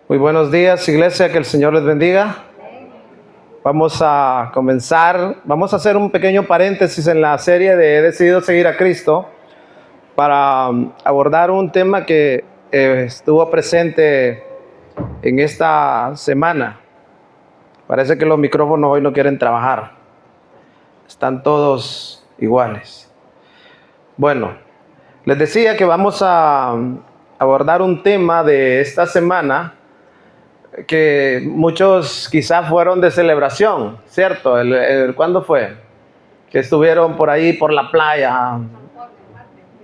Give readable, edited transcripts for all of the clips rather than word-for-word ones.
Muy buenos días, iglesia, que el Señor les bendiga. Vamos a comenzar, vamos a hacer un pequeño paréntesis en la serie de He decidido seguir a Cristo para abordar un tema que estuvo presente en esta semana. Parece que los micrófonos hoy no quieren trabajar. Están todos iguales. Bueno, les decía que vamos a abordar un tema de esta semana que muchos quizás fueron de celebración, ¿cierto? ¿Cuándo fue? Que estuvieron por ahí por la playa,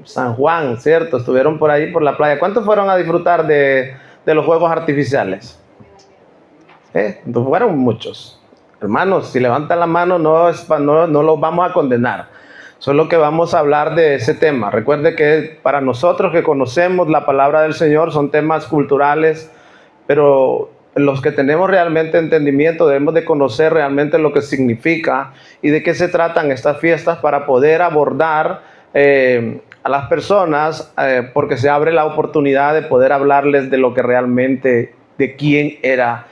San Juan, ¿cierto? Estuvieron por ahí por la playa. ¿Cuántos fueron a disfrutar de los fuegos artificiales? No fueron muchos. Hermanos, si levantan la mano no los vamos a condenar. Solo que vamos a hablar de ese tema. Recuerde que para nosotros que conocemos la palabra del Señor son temas culturales, pero los que tenemos realmente entendimiento debemos de conocer realmente lo que significa y de qué se tratan estas fiestas para poder abordar a las personas, porque se abre la oportunidad de poder hablarles de lo que realmente, de quién era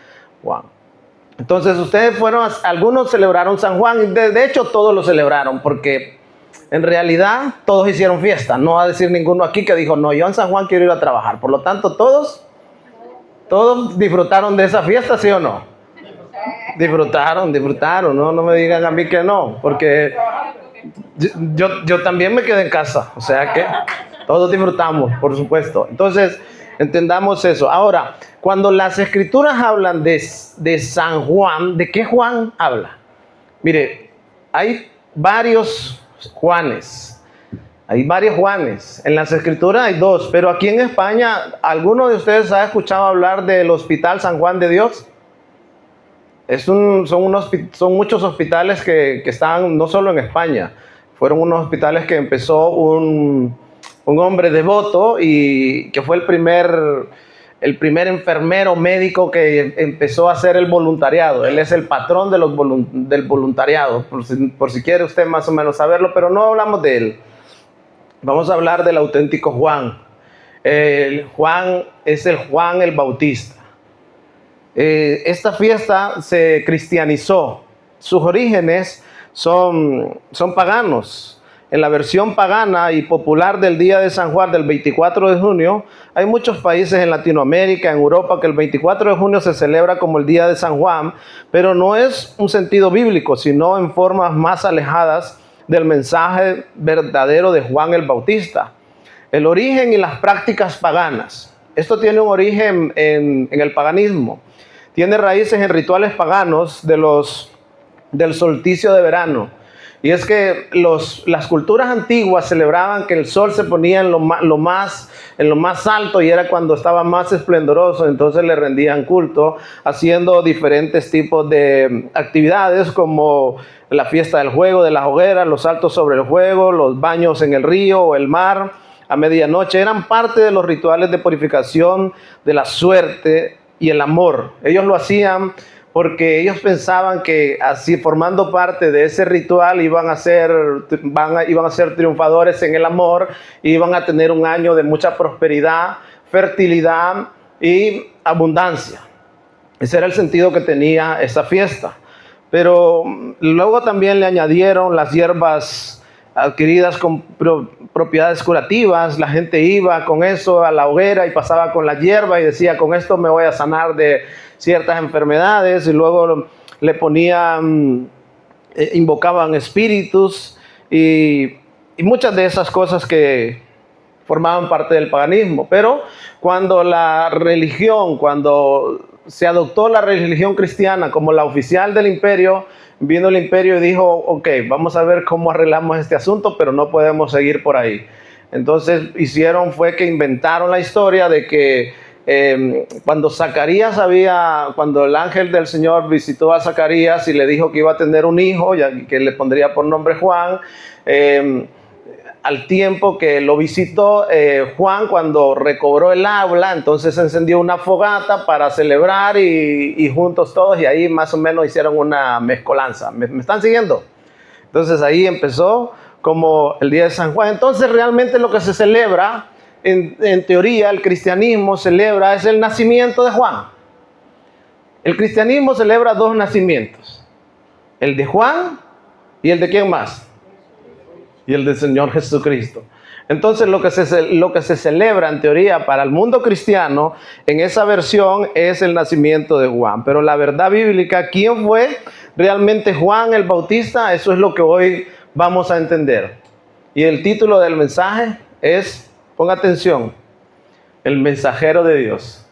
Juan. Entonces ustedes algunos celebraron San Juan, de hecho todos lo celebraron, porque en realidad todos hicieron fiesta. No va a decir ninguno aquí que dijo, no, yo en San Juan quiero ir a trabajar. Por lo tanto, todos disfrutaron de esa fiesta, ¿sí o no? Disfrutaron, no me digan a mí que no, porque yo también me quedé en casa, o sea que todos disfrutamos, por supuesto. Entonces, entendamos eso. Ahora, cuando las escrituras hablan de San Juan, ¿de qué Juan habla? Mire, hay varios Juanes. Hay varios Juanes. En las escrituras hay dos, pero aquí en España, ¿alguno de ustedes ha escuchado hablar del Hospital San Juan de Dios? Son muchos hospitales que están no solo en España. Fueron unos hospitales que empezó un hombre devoto y que fue el primer enfermero médico que empezó a hacer el voluntariado. Él es el patrón del voluntariado, por si quiere usted más o menos saberlo, pero no hablamos de él. Vamos a hablar del auténtico Juan. Juan es el Juan el Bautista. Esta fiesta se cristianizó. Sus orígenes son paganos. En la versión pagana y popular del Día de San Juan del 24 de junio, hay muchos países en Latinoamérica, en Europa, que el 24 de junio se celebra como el Día de San Juan, pero no es un sentido bíblico, sino en formas más alejadas del mensaje verdadero de Juan el Bautista. El origen y las prácticas paganas. Esto tiene un origen en el paganismo. Tiene raíces en rituales paganos del solsticio de verano. Y es que las culturas antiguas celebraban que el sol se ponía en lo más alto y era cuando estaba más esplendoroso, entonces le rendían culto haciendo diferentes tipos de actividades como la fiesta del juego, de las hogueras, los saltos sobre el juego, los baños en el río o el mar a medianoche. Eran parte de los rituales de purificación de la suerte y el amor. Ellos lo hacían porque ellos pensaban que así, formando parte de ese ritual, iban a ser triunfadores en el amor, iban a tener un año de mucha prosperidad, fertilidad y abundancia. Ese era el sentido que tenía esa fiesta. Pero luego también le añadieron las hierbas adquiridas con propiedades curativas. La gente iba con eso a la hoguera y pasaba con la hierba y decía, con esto me voy a sanar de ciertas enfermedades, y luego le ponían, invocaban espíritus y muchas de esas cosas que formaban parte del paganismo. Pero cuando se adoptó la religión cristiana como la oficial del imperio, vino el imperio y dijo, ok, vamos a ver cómo arreglamos este asunto, pero no podemos seguir por ahí. Entonces fue que inventaron la historia de que cuando el ángel del Señor visitó a Zacarías y le dijo que iba a tener un hijo, que le pondría por nombre Juan, al tiempo que lo visitó Juan, cuando recobró el habla, entonces encendió una fogata para celebrar y juntos todos, y ahí más o menos hicieron una mezcolanza. ¿Me están siguiendo? Entonces ahí empezó como el día de San Juan. Entonces realmente lo que se celebra, en teoría el cristianismo celebra, es el nacimiento de Juan. El cristianismo celebra dos nacimientos. El de Juan y el de ¿quién más? Y el del Señor Jesucristo. Entonces lo que se celebra en teoría para el mundo cristiano en esa versión es el nacimiento de Juan. Pero la verdad bíblica, ¿quién fue realmente Juan el Bautista? Eso es lo que hoy vamos a entender. Y el título del mensaje es, ponga atención, el mensajero de Dios.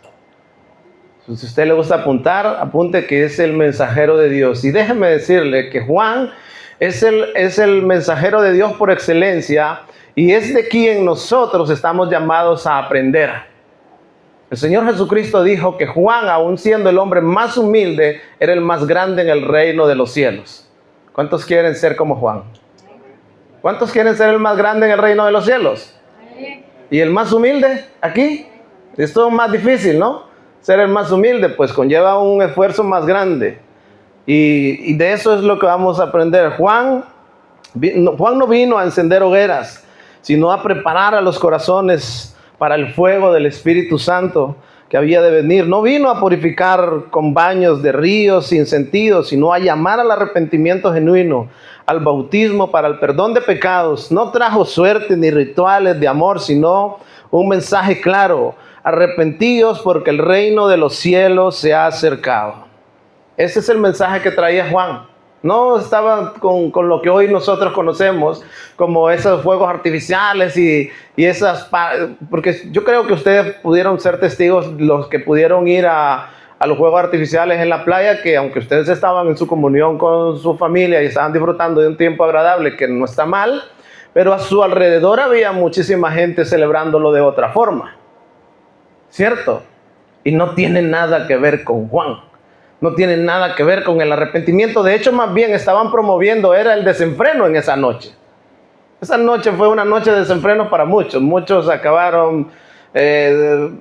Si a usted le gusta apuntar, apunte que es el mensajero de Dios. Y déjeme decirle que Juan es el mensajero de Dios por excelencia y es de quien nosotros estamos llamados a aprender. El Señor Jesucristo dijo que Juan, aun siendo el hombre más humilde, era el más grande en el reino de los cielos. ¿Cuántos quieren ser como Juan? ¿Cuántos quieren ser el más grande en el reino de los cielos? ¿Y el más humilde aquí? Esto es más difícil, ¿no? Ser el más humilde, pues conlleva un esfuerzo más grande. Y de eso es lo que vamos a aprender. Juan no vino a encender hogueras, sino a preparar a los corazones para el fuego del Espíritu Santo que había de venir. No vino a purificar con baños de ríos sin sentido, sino a llamar al arrepentimiento genuino, al bautismo para el perdón de pecados. No trajo suerte ni rituales de amor, sino un mensaje claro: arrepentíos porque el reino de los cielos se ha acercado. Ese es el mensaje que traía Juan. No estaba con lo que hoy nosotros conocemos como esos fuegos artificiales y esas... Porque yo creo que ustedes pudieron ser testigos, los que pudieron ir a los fuegos artificiales en la playa, que aunque ustedes estaban en su comunión con su familia y estaban disfrutando de un tiempo agradable, que no está mal, pero a su alrededor había muchísima gente celebrándolo de otra forma. ¿Cierto? Y no tiene nada que ver con Juan. No tiene nada que ver con el arrepentimiento. De hecho, más bien estaban promoviendo, era el desenfreno en esa noche. Esa noche fue una noche de desenfreno para muchos. Muchos acabaron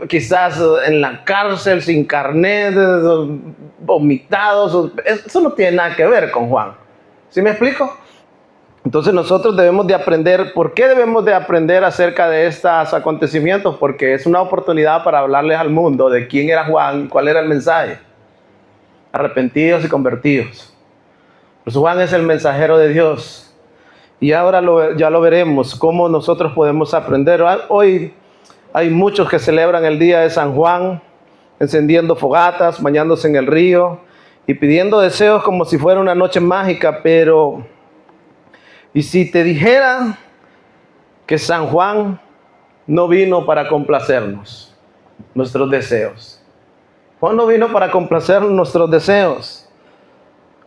quizás en la cárcel, sin carnet, vomitados. Eso no tiene nada que ver con Juan. ¿Sí me explico? Entonces nosotros debemos de aprender. ¿Por qué debemos de aprender acerca de estos acontecimientos? Porque es una oportunidad para hablarles al mundo de quién era Juan y cuál era el mensaje. Arrepentidos y convertidos. Pues Juan es el mensajero de Dios. Y ahora ya lo veremos, cómo nosotros podemos aprender. Hoy hay muchos que celebran el día de San Juan, encendiendo fogatas, bañándose en el río y pidiendo deseos como si fuera una noche mágica, pero... ¿Y si te dijera que San Juan no vino para complacernos nuestros deseos? Juan no vino para complacer nuestros deseos.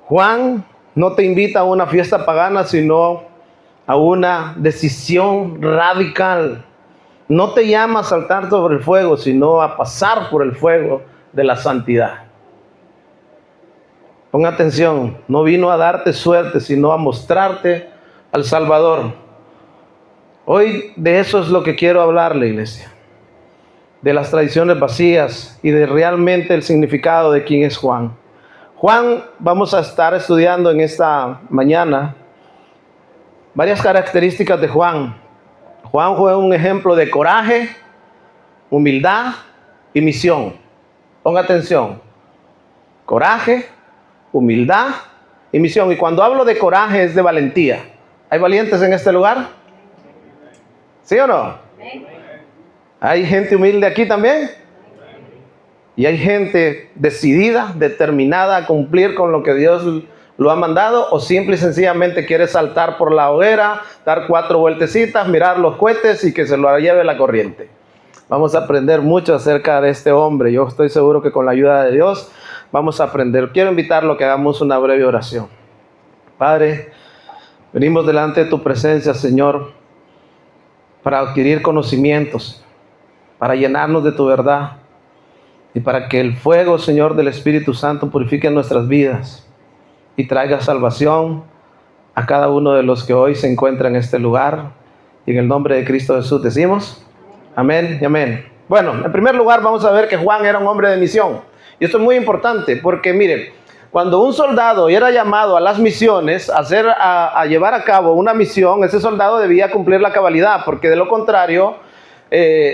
Juan no te invita a una fiesta pagana, sino a una decisión radical. No te llama a saltar sobre el fuego, sino a pasar por el fuego de la santidad. Pon atención, no vino a darte suerte, sino a mostrarte al Salvador. Hoy de eso es lo que quiero hablarle, iglesia. De las tradiciones vacías y de realmente el significado de quién es Juan. Juan, vamos a estar estudiando en esta mañana varias características de Juan. Juan fue un ejemplo de coraje, humildad y misión. Ponga atención. Coraje, humildad y misión. Y cuando hablo de coraje es de valentía. ¿Hay valientes en este lugar? ¿Sí o no? ¿Hay gente humilde aquí también? Y hay gente decidida, determinada a cumplir con lo que Dios lo ha mandado, o simple y sencillamente quiere saltar por la hoguera, dar 4 vueltecitas, mirar los cohetes y que se lo lleve la corriente. Vamos a aprender mucho acerca de este hombre. Yo estoy seguro que con la ayuda de Dios vamos a aprender. Quiero invitarlo a que hagamos una breve oración. Padre, venimos delante de tu presencia, Señor, para adquirir conocimientos, para llenarnos de tu verdad y para que el fuego, Señor, del Espíritu Santo purifique nuestras vidas y traiga salvación a cada uno de los que hoy se encuentran en este lugar. Y en el nombre de Cristo Jesús decimos amén y amén. Bueno, en primer lugar vamos a ver que Juan era un hombre de misión. Y esto es muy importante porque, miren, cuando un soldado era llamado a las misiones, a llevar a cabo una misión, ese soldado debía cumplir la cabalidad, porque de lo contrario,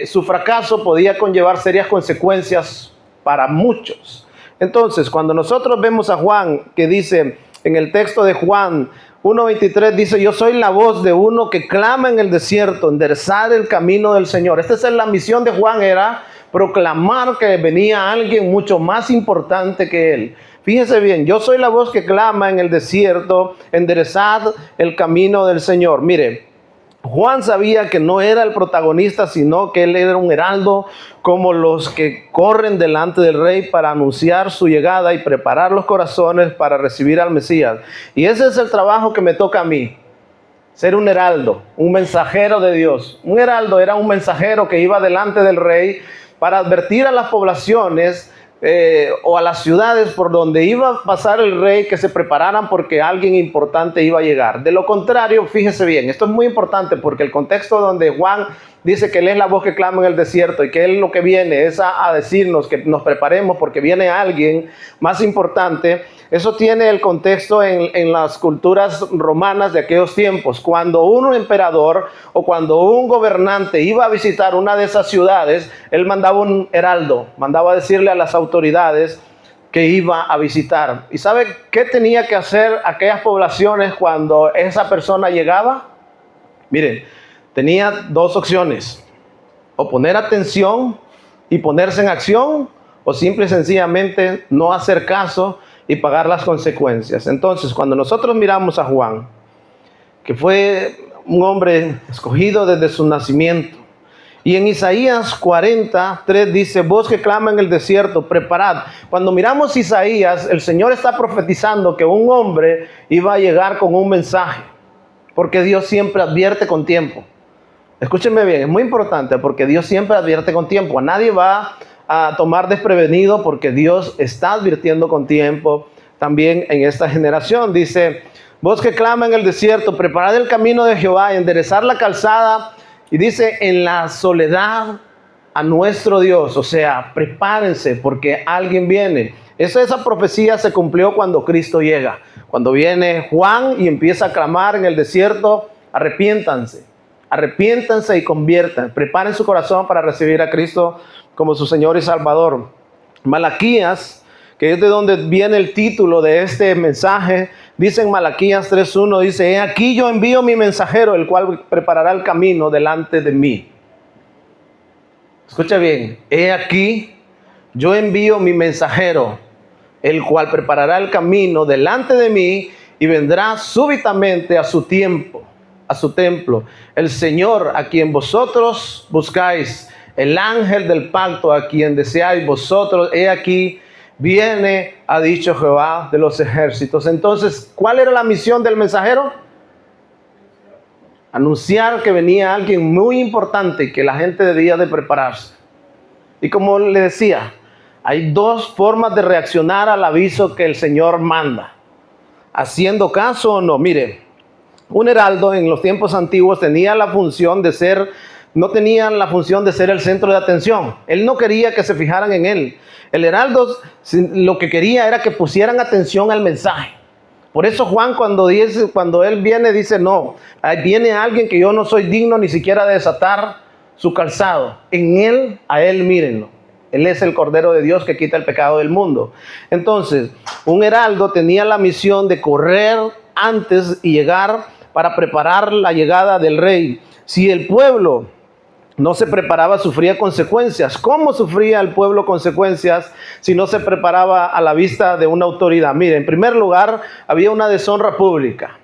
su fracaso podía conllevar serias consecuencias para muchos. Entonces, cuando nosotros vemos a Juan, que dice en el texto de Juan 1:23, dice, yo soy la voz de uno que clama en el desierto, enderezar el camino del Señor. Esta es la misión de Juan, era proclamar que venía alguien mucho más importante que él. Fíjese bien, yo soy la voz que clama en el desierto, enderezad el camino del Señor. Mire, Juan sabía que no era el protagonista, sino que él era un heraldo, como los que corren delante del rey para anunciar su llegada y preparar los corazones para recibir al Mesías. Y ese es el trabajo que me toca a mí, ser un heraldo, un mensajero de Dios. Un heraldo era un mensajero que iba delante del rey para advertir a las poblaciones o a las ciudades por donde iba a pasar el rey, que se prepararan porque alguien importante iba a llegar. De lo contrario, fíjese bien, esto es muy importante porque el contexto donde Juan dice que él es la voz que clama en el desierto y que él lo que viene es a decirnos que nos preparemos porque viene alguien más importante. Eso tiene el contexto en las culturas romanas de aquellos tiempos. Cuando un emperador o cuando un gobernante iba a visitar una de esas ciudades, él mandaba un heraldo, mandaba a decirle a las autoridades que iba a visitar. ¿Y sabe qué tenía que hacer aquellas poblaciones cuando esa persona llegaba? Miren, tenía dos opciones: o poner atención y ponerse en acción, o simple y sencillamente no hacer caso y pagar las consecuencias. Entonces, cuando nosotros miramos a Juan, que fue un hombre escogido desde su nacimiento, y en Isaías 40:3 dice, voz que clama en el desierto, preparad. Cuando miramos Isaías, el Señor está profetizando que un hombre iba a llegar con un mensaje, porque Dios siempre advierte con tiempo. Escúchenme bien, es muy importante porque Dios siempre advierte con tiempo. A nadie va a tomar desprevenido porque Dios está advirtiendo con tiempo también en esta generación. Dice, voz que clama en el desierto, preparad el camino de Jehová, enderezar la calzada. Y dice, en la soledad a nuestro Dios. O sea, prepárense porque alguien viene. Esa profecía se cumplió cuando Cristo llega. Cuando viene Juan y empieza a clamar en el desierto, arrepiéntanse y conviertan. Preparen su corazón para recibir a Cristo como su Señor y Salvador. Malaquías, que es de donde viene el título de este mensaje, dice en Malaquías 3:1, dice, he aquí yo envío mi mensajero, el cual preparará el camino delante de mí. Escucha bien, he aquí yo envío mi mensajero, el cual preparará el camino delante de mí y vendrá súbitamente a su tiempo, a su templo, el Señor a quien vosotros buscáis, el ángel del pacto a quien deseáis vosotros, he aquí viene, ha dicho Jehová de los ejércitos. Entonces, ¿cuál era la misión del mensajero? Anunciar que venía alguien muy importante, que la gente debía de prepararse. Y como le decía, hay dos formas de reaccionar al aviso que el Señor manda: haciendo caso o no. Mire, un heraldo en los tiempos antiguos tenía la función de ser, no tenía la función de ser el centro de atención. Él no quería que se fijaran en él. El heraldo lo que quería era que pusieran atención al mensaje. Por eso Juan cuando él viene dice, no, ahí viene alguien que yo no soy digno ni siquiera de desatar su calzado. En él, a él mírenlo. Él es el Cordero de Dios que quita el pecado del mundo. Entonces, un heraldo tenía la misión de correr antes y llegar para preparar la llegada del rey. Si el pueblo no se preparaba, sufría consecuencias. ¿Cómo sufría el pueblo consecuencias si no se preparaba a la vista de una autoridad? Mire, en primer lugar, había una deshonra pública.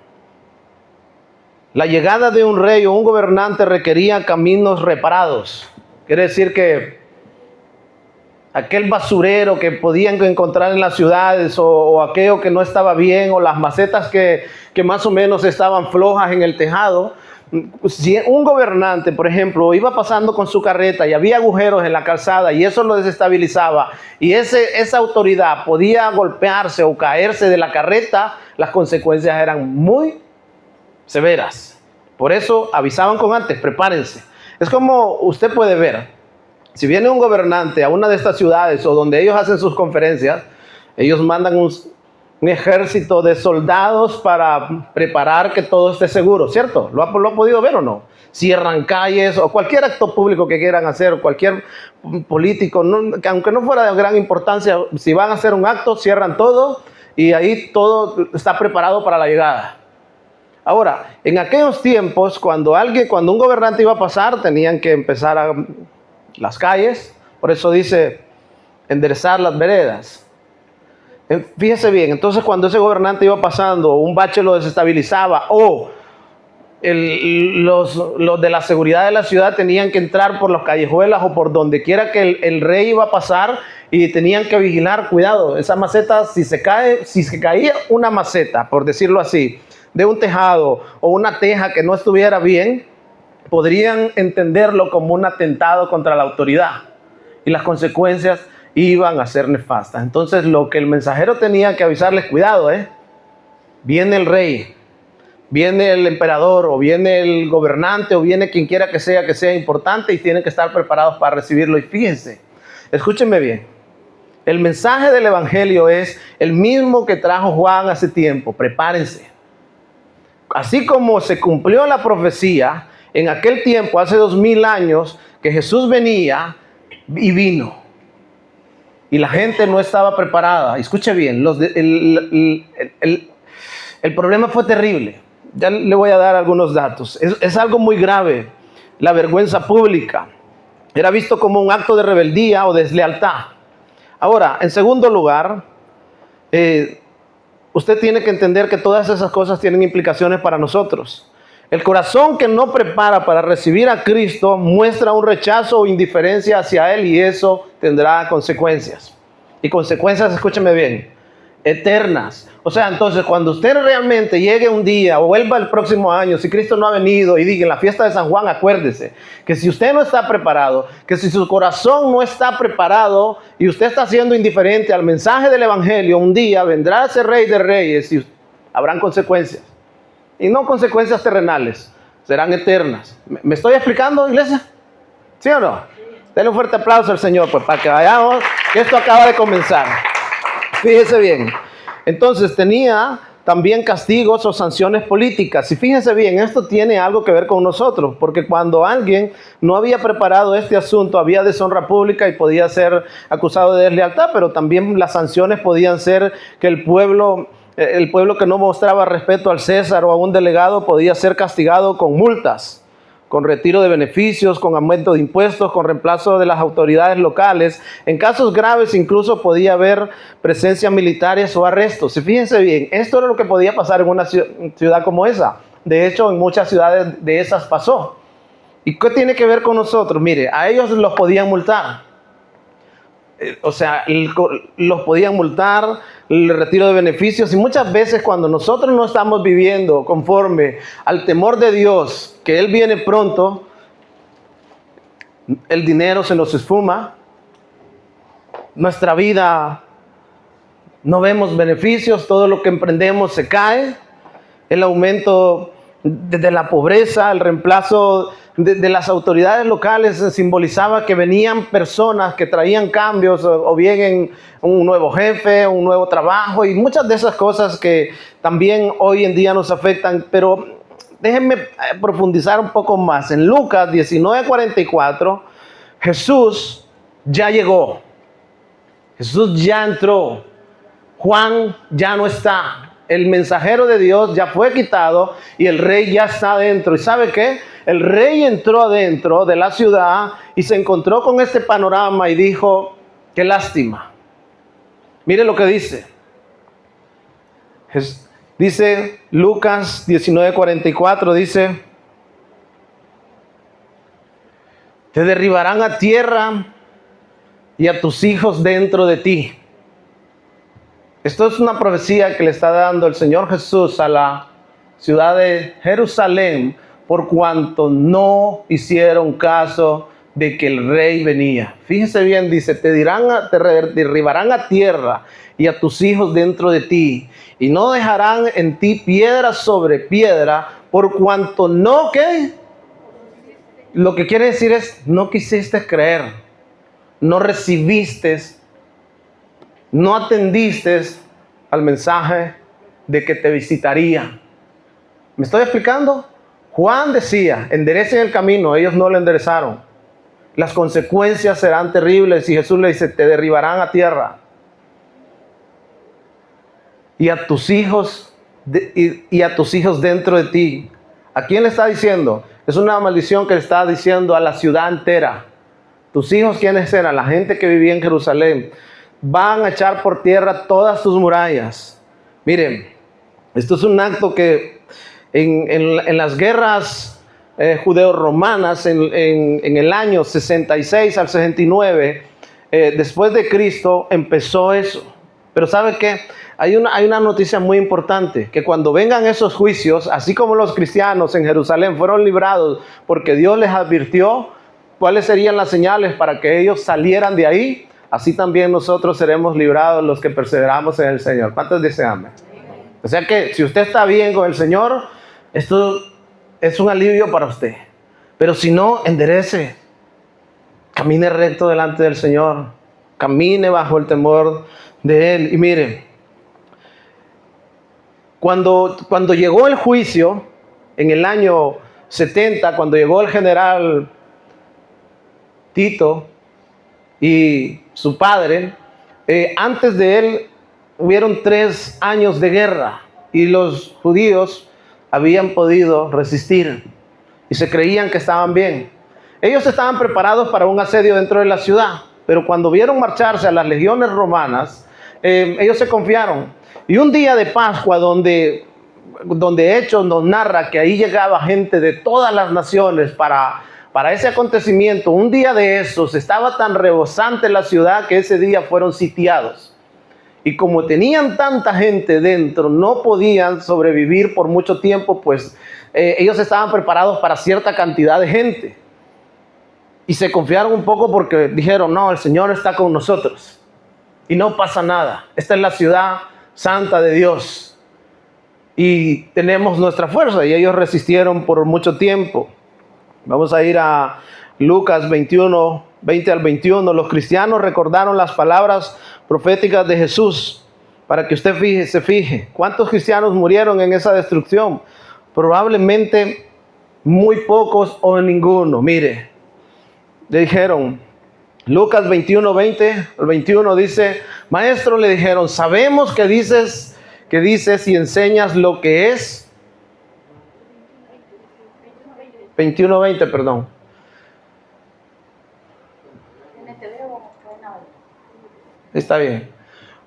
La llegada de un rey o un gobernante requería caminos reparados. Quiere decir que aquel basurero que podían encontrar en las ciudades o aquello que no estaba bien o las macetas que más o menos estaban flojas en el tejado. Si un gobernante, por ejemplo, iba pasando con su carreta y había agujeros en la calzada y eso lo desestabilizaba y esa autoridad podía golpearse o caerse de la carreta, las consecuencias eran muy severas. Por eso avisaban con antes, prepárense. Es como usted puede ver, si viene un gobernante a una de estas ciudades o donde ellos hacen sus conferencias, ellos mandan un ejército de soldados para preparar que todo esté seguro, ¿cierto? ¿Lo ha podido ver o no? cierran calles o cualquier acto público que quieran hacer, o cualquier político, que aunque no fuera de gran importancia, si van a hacer un acto, cierran todo y ahí todo está preparado para la llegada. Ahora, en aquellos tiempos, cuando un gobernante iba a pasar, tenían que empezar a las calles, por eso dice enderezar las veredas. Fíjese bien, entonces cuando ese gobernante iba pasando, un bache lo desestabilizaba, o los de la seguridad de la ciudad tenían que entrar por las callejuelas o por donde quiera que el rey iba a pasar, y tenían que vigilar, cuidado, esa maceta, si se caía una maceta, por decirlo así, de un tejado o una teja que no estuviera bien, podrían entenderlo como un atentado contra la autoridad y las consecuencias iban a ser nefastas. Entonces lo que el mensajero tenía que avisarles, cuidado, viene el rey, viene el emperador, o viene el gobernante, o viene quien quiera que sea importante, y tienen que estar preparados para recibirlo. Y fíjense, escúchenme bien, el mensaje del evangelio es el mismo que trajo Juan hace tiempo. Prepárense. Así como se cumplió la profecía en aquel tiempo, hace 2000 años, que Jesús venía y vino, y la gente no estaba preparada. Escuche bien, el problema fue terrible. Ya le voy a dar algunos datos. Es algo muy grave. La vergüenza pública era visto como un acto de rebeldía o deslealtad. Ahora, en segundo lugar, usted tiene que entender que todas esas cosas tienen implicaciones para nosotros. El corazón que no prepara para recibir a Cristo muestra un rechazo o indiferencia hacia Él, y eso tendrá consecuencias. Y consecuencias, escúcheme bien, eternas. O sea, entonces cuando usted realmente llegue un día o vuelva el próximo año, si Cristo no ha venido, y diga en la fiesta de San Juan, acuérdese que si usted no está preparado, que si su corazón no está preparado y usted está siendo indiferente al mensaje del evangelio, un día vendrá ese Rey de Reyes y habrán consecuencias. Y no consecuencias terrenales, serán eternas. ¿Me estoy explicando, iglesia? ¿Sí o no? Denle un fuerte aplauso al Señor, pues, para que vayamos, que esto acaba de comenzar. Fíjese bien. Entonces tenía también castigos o sanciones políticas. Y fíjese bien, esto tiene algo que ver con nosotros, porque cuando alguien no había preparado este asunto, había deshonra pública y podía ser acusado de deslealtad, pero también las sanciones podían ser que el pueblo que no mostraba respeto al César o a un delegado podía ser castigado con multas, con retiro de beneficios, con aumento de impuestos, con reemplazo de las autoridades locales. En casos graves incluso podía haber presencia militares o arrestos. Y fíjense bien, esto era lo que podía pasar en una ciudad como esa. De hecho, en muchas ciudades de esas pasó. ¿Y qué tiene que ver con nosotros? Mire, a ellos los podían multar. O sea, los podían multar, el retiro de beneficios. Y muchas veces cuando nosotros no estamos viviendo conforme al temor de Dios, que Él viene pronto, el dinero se nos esfuma, nuestra vida no vemos beneficios, todo lo que emprendemos se cae, el aumento de la pobreza, el reemplazo de las autoridades locales simbolizaba que venían personas que traían cambios, o bien en un nuevo jefe, un nuevo trabajo, y muchas de esas cosas que también hoy en día nos afectan. Pero déjenme profundizar un poco más. En Lucas 19:44, Jesús ya llegó, Jesús ya entró, Juan ya no está. El mensajero de Dios ya fue quitado y el rey ya está adentro. ¿Y sabe qué? El rey entró adentro de la ciudad y se encontró con este panorama y dijo, qué lástima. Mire lo que dice. Dice Lucas 19:44, dice, te derribarán a tierra y a tus hijos dentro de ti. Esto es una profecía que le está dando el Señor Jesús a la ciudad de Jerusalén, por cuanto no hicieron caso de que el rey venía. Fíjese bien, dice, te derribarán a tierra y a tus hijos dentro de ti, y no dejarán en ti piedra sobre piedra, por cuanto no, ¿qué? Lo que quiere decir es, no quisiste creer, no recibiste, no atendiste al mensaje de que te visitaría. ¿Me estoy explicando? Juan decía, enderecen el camino, ellos no lo enderezaron. Las consecuencias serán terribles y Jesús le dice, te derribarán a tierra. Y a tus hijos, y a tus hijos dentro de ti. ¿A quién le está diciendo? Es una maldición que le está diciendo a la ciudad entera. Tus hijos, ¿quiénes eran? La gente que vivía en Jerusalén. Van a echar por tierra todas tus murallas. Miren, esto es un acto que en las guerras judeo-romanas, en el año 66 al 69, después de Cristo, empezó eso. Pero ¿sabe qué? Hay una noticia muy importante, que cuando vengan esos juicios, así como los cristianos en Jerusalén fueron librados porque Dios les advirtió cuáles serían las señales para que ellos salieran de ahí, así también nosotros seremos librados los que perseveramos en el Señor. ¿Cuántos dicen amén? O sea que si usted está bien con el Señor, esto es un alivio para usted. Pero si no, enderece. Camine recto delante del Señor. Camine bajo el temor de Él. Y mire, cuando llegó el juicio, en el año 70, cuando llegó el general Tito y su padre, antes de él hubieron 3 años de guerra y los judíos habían podido resistir y se creían que estaban bien. Ellos estaban preparados para un asedio dentro de la ciudad, pero cuando vieron marcharse a las legiones romanas, ellos se confiaron. Y un día de Pascua, donde Hechos nos narra que ahí llegaba gente de todas las naciones para ese acontecimiento, un día de esos estaba tan rebosante la ciudad que ese día fueron sitiados. Y como tenían tanta gente dentro, no podían sobrevivir por mucho tiempo, pues ellos estaban preparados para cierta cantidad de gente. Y se confiaron un poco porque dijeron, no, el Señor está con nosotros. Y no pasa nada. Esta es la ciudad santa de Dios. Y tenemos nuestra fuerza. Y ellos resistieron por mucho tiempo. Vamos a ir a Lucas 21, 20 al 21. Los cristianos recordaron las palabras proféticas de Jesús. Para que usted se fije. ¿Cuántos cristianos murieron en esa destrucción? Probablemente muy pocos o ninguno. Mire, le dijeron, Lucas 21, 20 al 21 dice, maestro, le dijeron, sabemos que dices y enseñas lo que es. 21, 20, perdón. Está bien.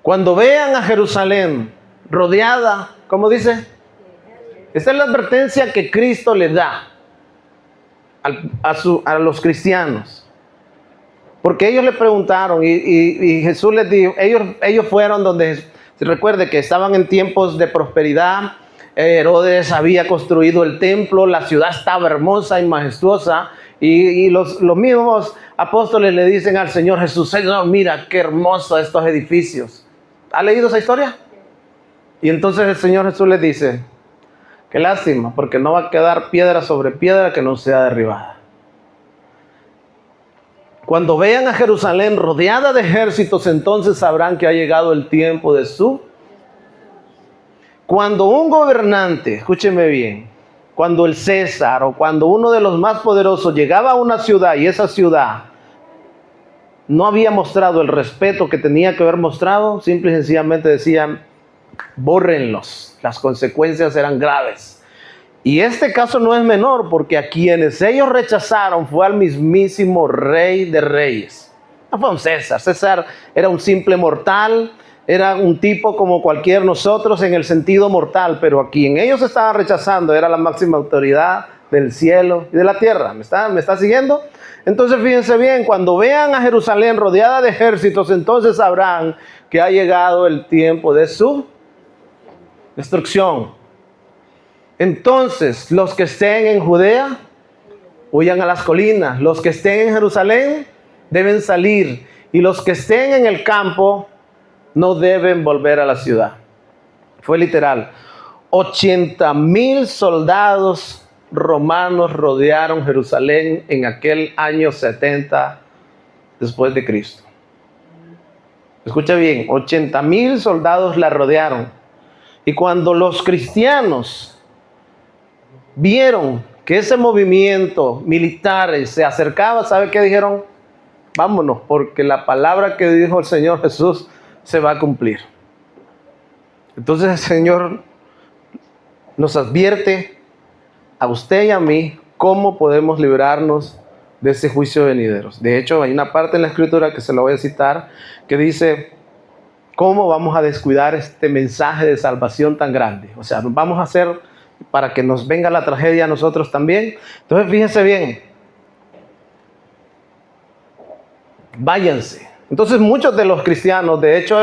Cuando vean a Jerusalén rodeada, ¿cómo dice? Esta es la advertencia que Cristo le da a los cristianos. Porque ellos le preguntaron y Jesús les dijo, ellos fueron donde, se recuerde que estaban en tiempos de prosperidad. Herodes había construido el templo, la ciudad estaba hermosa y majestuosa. Y los mismos apóstoles le dicen al Señor Jesús, Señor, mira qué hermosos estos edificios. ¿Ha leído esa historia? Y entonces el Señor Jesús les dice, qué lástima, porque no va a quedar piedra sobre piedra que no sea derribada. Cuando vean a Jerusalén rodeada de ejércitos, entonces sabrán que ha llegado el tiempo de su. Cuando un gobernante, escúcheme bien, cuando el César o cuando uno de los más poderosos llegaba a una ciudad y esa ciudad no había mostrado el respeto que tenía que haber mostrado, simple y sencillamente decían, bórrenlos, las consecuencias eran graves. Y este caso no es menor, porque a quienes ellos rechazaron fue al mismísimo Rey de Reyes. No fue un César. César era un simple mortal, era un tipo como cualquier nosotros en el sentido mortal, pero a quien ellos estaban rechazando era la máxima autoridad del cielo y de la tierra. ¿Me está siguiendo? Entonces fíjense bien, cuando vean a Jerusalén rodeada de ejércitos, entonces sabrán que ha llegado el tiempo de su destrucción. Entonces, los que estén en Judea, huyan a las colinas. Los que estén en Jerusalén, deben salir. Y los que estén en el campo, no deben volver a la ciudad. Fue literal. 80,000 soldados romanos rodearon Jerusalén en aquel año 70 después de Cristo. Escucha bien, 80,000 soldados la rodearon. Y cuando los cristianos vieron que ese movimiento militar se acercaba, ¿sabe qué dijeron? Vámonos, porque la palabra que dijo el Señor Jesús se va a cumplir. Entonces el Señor nos advierte a usted y a mí cómo podemos librarnos de ese juicio venidero. De hecho, hay una parte en la Escritura que se la voy a citar que dice cómo vamos a descuidar este mensaje de salvación tan grande. O sea, vamos a hacer para que nos venga la tragedia a nosotros también. Entonces, fíjense bien. Váyanse. Entonces, muchos de los cristianos, de hecho,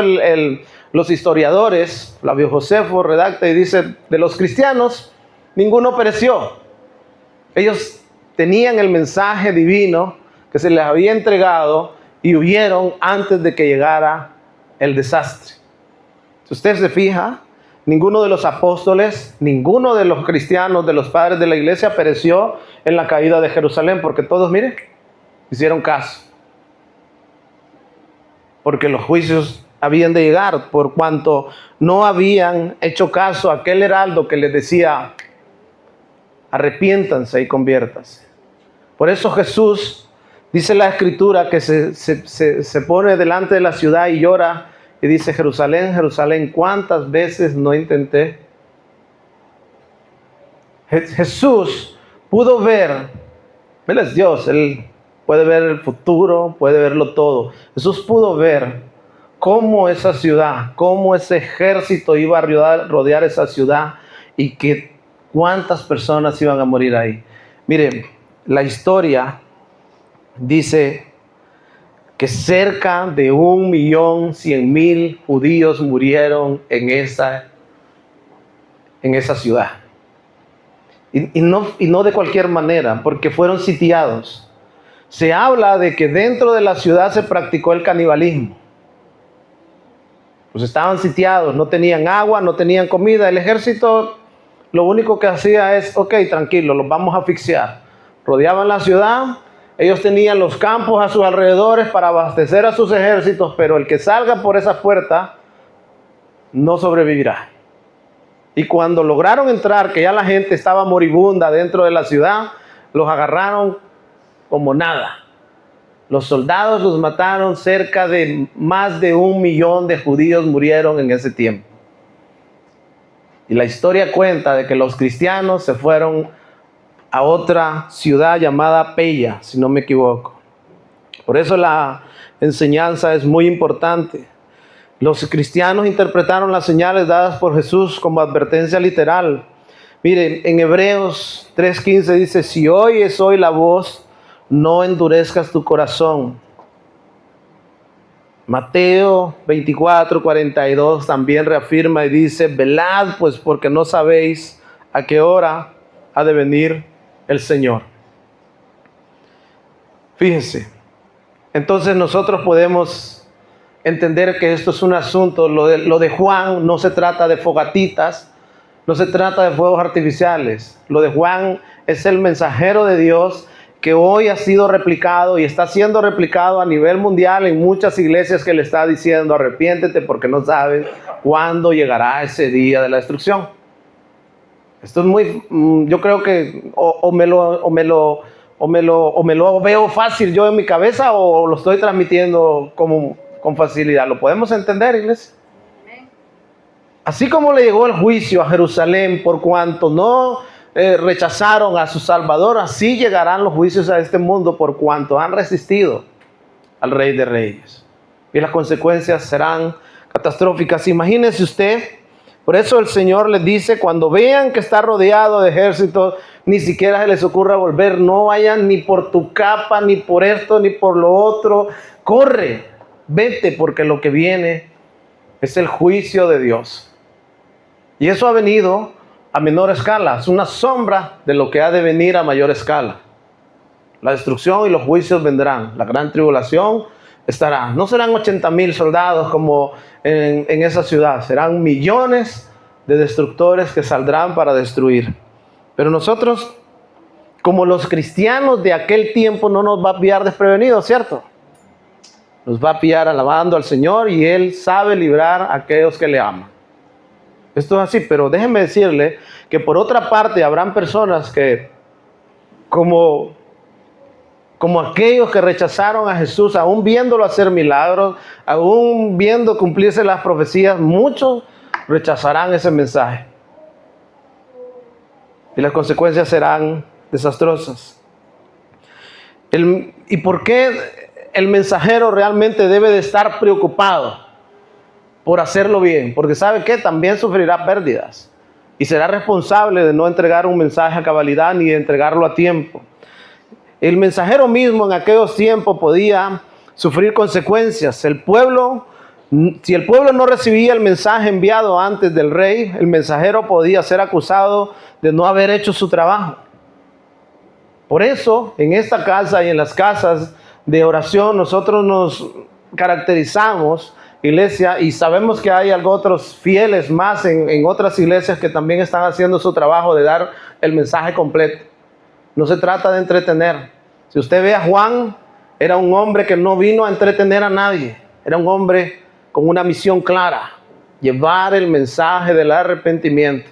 los historiadores, Flavio Josefo redacta y dice, de los cristianos, ninguno pereció. Ellos tenían el mensaje divino que se les había entregado y huyeron antes de que llegara el desastre. Si usted se fija, ninguno de los apóstoles, ninguno de los cristianos, de los padres de la iglesia pereció en la caída de Jerusalén, porque todos, miren, hicieron caso. Porque los juicios habían de llegar, por cuanto no habían hecho caso a aquel heraldo que les decía, arrepiéntanse y conviértanse. Por eso Jesús, dice la Escritura, que se pone delante de la ciudad y llora y dice, Jerusalén, Jerusalén, ¿cuántas veces no intenté? Jesús pudo ver, Él es Dios, Él puede ver el futuro, puede verlo todo. Jesús pudo ver cómo esa ciudad, cómo ese ejército iba a rodear esa ciudad y que cuántas personas iban a morir ahí. Miren, la historia dice que cerca de 1.100.000 judíos murieron en esa ciudad. Y no de cualquier manera, porque fueron sitiados. Se habla de que dentro de la ciudad se practicó el canibalismo. Pues estaban sitiados, no tenían agua, no tenían comida. El ejército lo único que hacía es, ok, tranquilo, los vamos a asfixiar. Rodeaban la ciudad, ellos tenían los campos a sus alrededores para abastecer a sus ejércitos, pero el que salga por esa puerta no sobrevivirá. Y cuando lograron entrar, que ya la gente estaba moribunda dentro de la ciudad, los agarraron como nada. Los soldados los mataron, cerca de más de 1 millón de judíos murieron en ese tiempo. Y la historia cuenta de que los cristianos se fueron a otra ciudad llamada Pella, si no me equivoco. Por eso la enseñanza es muy importante. Los cristianos interpretaron las señales dadas por Jesús como advertencia literal. Miren, en Hebreos 3:15 dice, si oyes hoy la voz, no endurezcas tu corazón. Mateo 24:42 también reafirma y dice, velad pues porque no sabéis a qué hora ha de venir el Señor. Fíjense, entonces nosotros podemos entender que esto es un asunto, lo de Juan no se trata de fogatitas, no se trata de fuegos artificiales. Lo de Juan es el mensajero de Dios que hoy ha sido replicado y está siendo replicado a nivel mundial en muchas iglesias que le está diciendo arrepiéntete porque no sabes cuándo llegará ese día de la destrucción. Esto es muy, yo creo que o me lo veo fácil yo en mi cabeza o lo estoy transmitiendo con facilidad. ¿Lo podemos entender, iglesia? Así como le llegó el juicio a Jerusalén por cuanto no rechazaron a su Salvador, así llegarán los juicios a este mundo por cuanto han resistido al Rey de Reyes. Y las consecuencias serán catastróficas. Imagínese usted, por eso el Señor les dice, cuando vean que está rodeado de ejércitos, ni siquiera se les ocurra volver, no vayan ni por tu capa, ni por esto, ni por lo otro. Corre, vete, porque lo que viene es el juicio de Dios. Y eso ha venido a menor escala, es una sombra de lo que ha de venir a mayor escala. La destrucción y los juicios vendrán, la gran tribulación estará. No serán 80,000 soldados como en esa ciudad, serán millones de destructores que saldrán para destruir. Pero nosotros, como los cristianos de aquel tiempo, no nos va a pillar desprevenidos, ¿cierto? Nos va a pillar alabando al Señor y Él sabe librar a aquellos que le aman. Esto es así, pero déjenme decirle que por otra parte habrán personas que como aquellos que rechazaron a Jesús, aún viéndolo hacer milagros, aún viendo cumplirse las profecías, muchos rechazarán ese mensaje. Y las consecuencias serán desastrosas. ¿Y por qué el mensajero realmente debe de estar preocupado por hacerlo bien? Porque sabe que también sufrirá pérdidas y será responsable de no entregar un mensaje a cabalidad ni de entregarlo a tiempo. El mensajero mismo en aquellos tiempos podía sufrir consecuencias. Si el pueblo no recibía el mensaje enviado antes del rey, el mensajero podía ser acusado de no haber hecho su trabajo. Por eso, en esta casa y en las casas de oración, nosotros nos caracterizamos, iglesia, y sabemos que hay otros fieles más en otras iglesias que también están haciendo su trabajo de dar el mensaje completo. No se trata de entretener. Si usted ve a Juan, era un hombre que no vino a entretener a nadie. Era un hombre con una misión clara: llevar el mensaje del arrepentimiento.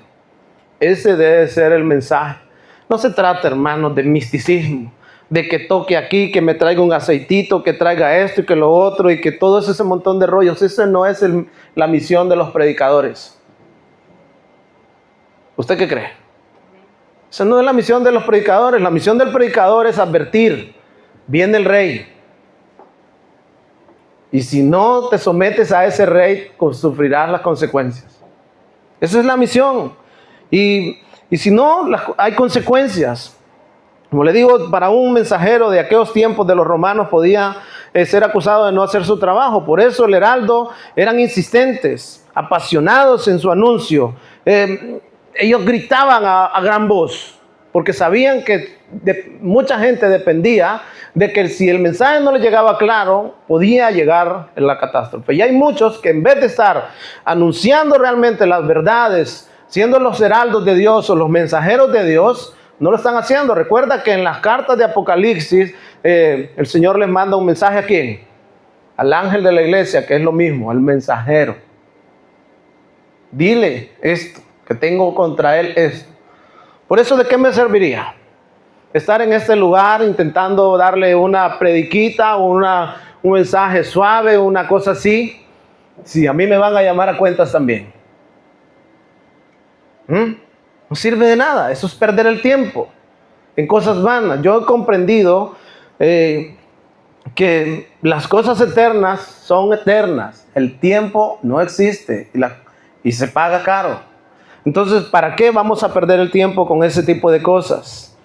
Ese debe ser el mensaje. No se trata, hermanos, de misticismo, de que toque aquí, que me traiga un aceitito, que traiga esto y que lo otro, y que todo ese montón de rollos. Esa no es la misión de los predicadores. ¿Usted qué cree? Esa no es la misión de los predicadores. La misión del predicador es advertir: viene el rey. Y si no te sometes a ese rey, sufrirás las consecuencias. Esa es la misión. Y si no, hay consecuencias. Como le digo, para un mensajero de aquellos tiempos de los romanos podía ser acusado de no hacer su trabajo. Por eso el heraldo eran insistentes, apasionados en su anuncio. Ellos gritaban a gran voz, porque sabían que mucha gente dependía de que si el mensaje no le llegaba claro, podía llegar la catástrofe. Y hay muchos que en vez de estar anunciando realmente las verdades, siendo los heraldos de Dios o los mensajeros de Dios, no lo están haciendo. Recuerda que en las cartas de Apocalipsis, el Señor les manda un mensaje ¿a quién? Al ángel de la iglesia, que es lo mismo, al mensajero. Dile esto, que tengo contra él esto. Por eso, ¿de qué me serviría estar en este lugar intentando darle una prediquita, un mensaje suave, una cosa así, si a mí me van a llamar a cuentas también? No sirve de nada. Eso es perder el tiempo en cosas vanas. Yo he comprendido que las cosas eternas son eternas. El tiempo no existe y se paga caro. Entonces, ¿para qué vamos a perder el tiempo con ese tipo de cosas?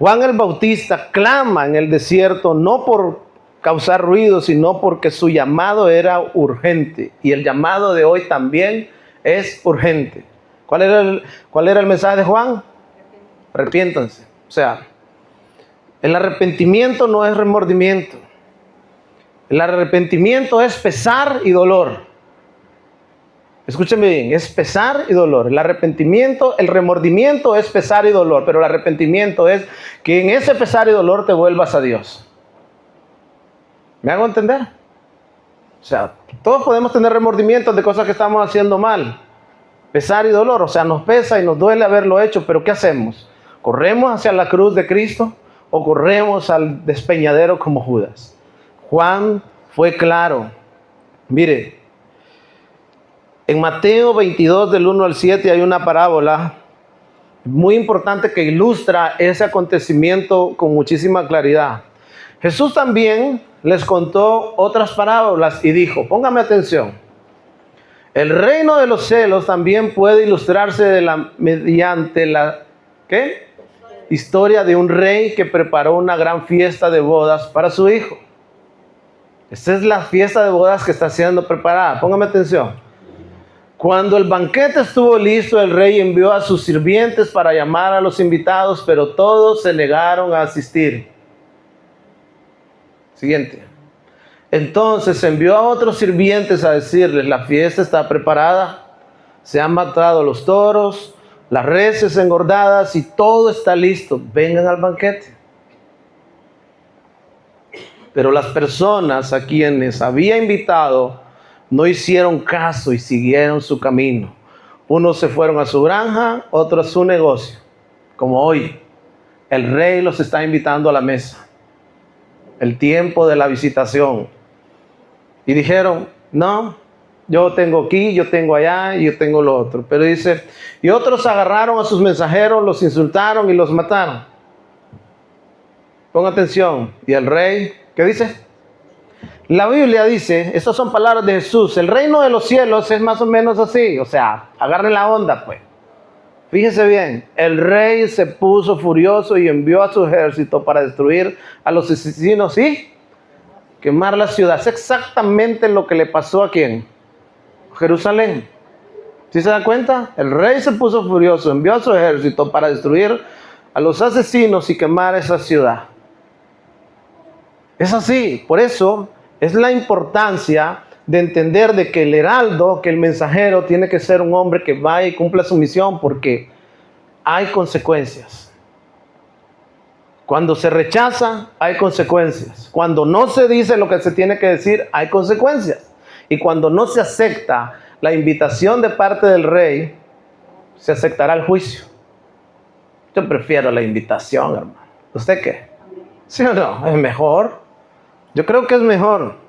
Juan el Bautista clama en el desierto no por causar ruido, sino porque su llamado era urgente. Y el llamado de hoy también es urgente. ¿Cuál era el mensaje de Juan? Arrepiéntanse. O sea, el arrepentimiento no es remordimiento. El arrepentimiento es pesar y dolor. Escúcheme bien, es pesar y dolor. El remordimiento es pesar y dolor, pero el arrepentimiento es que en ese pesar y dolor te vuelvas a Dios. ¿Me hago entender? O sea, todos podemos tener remordimientos de cosas que estamos haciendo mal. Pesar y dolor, o sea, nos pesa y nos duele haberlo hecho, pero ¿qué hacemos? ¿Corremos hacia la cruz de Cristo o corremos al despeñadero como Judas? Juan fue claro. Mire, en Mateo 22 del 1 al 7 hay una parábola muy importante que ilustra ese acontecimiento con muchísima claridad. Jesús también les contó otras parábolas y dijo, póngame atención. El reino de los cielos también puede ilustrarse mediante la historia de un rey que preparó una gran fiesta de bodas para su hijo. Esta es la fiesta de bodas que está siendo preparada. Póngame atención. Cuando el banquete estuvo listo, el rey envió a sus sirvientes para llamar a los invitados, pero todos se negaron a asistir. Siguiente. Entonces envió a otros sirvientes a decirles, la fiesta está preparada, se han matado los toros, las reses engordadas y todo está listo, vengan al banquete. Pero las personas a quienes había invitado no hicieron caso y siguieron su camino. Unos se fueron a su granja, otros a su negocio, como hoy. El rey los está invitando a la mesa. El tiempo de la visitación. Y dijeron, no, yo tengo aquí, yo tengo allá y yo tengo lo otro. Pero dice, y otros agarraron a sus mensajeros, los insultaron y los mataron. Pon atención. Y el rey, ¿qué dice? La Biblia dice, estas son palabras de Jesús, el reino de los cielos es más o menos así. O sea, agarren la onda pues. Fíjese bien, el rey se puso furioso y envió a su ejército para destruir a los asesinos y quemar la ciudad. Es exactamente lo que le pasó a ¿quién? Jerusalén. ¿Sí se da cuenta? El rey se puso furioso, envió a su ejército para destruir a los asesinos y quemar esa ciudad. Es así, por eso es la importancia de entender de que el heraldo, que el mensajero tiene que ser un hombre que vaya y cumpla su misión, porque hay consecuencias. Cuando se rechaza, hay consecuencias. Cuando no se dice lo que se tiene que decir, hay consecuencias. Y cuando no se acepta la invitación de parte del rey, se aceptará el juicio. Yo prefiero la invitación, hermano. ¿Usted qué? ¿Sí o no? ¿Es mejor? Yo creo que es mejor.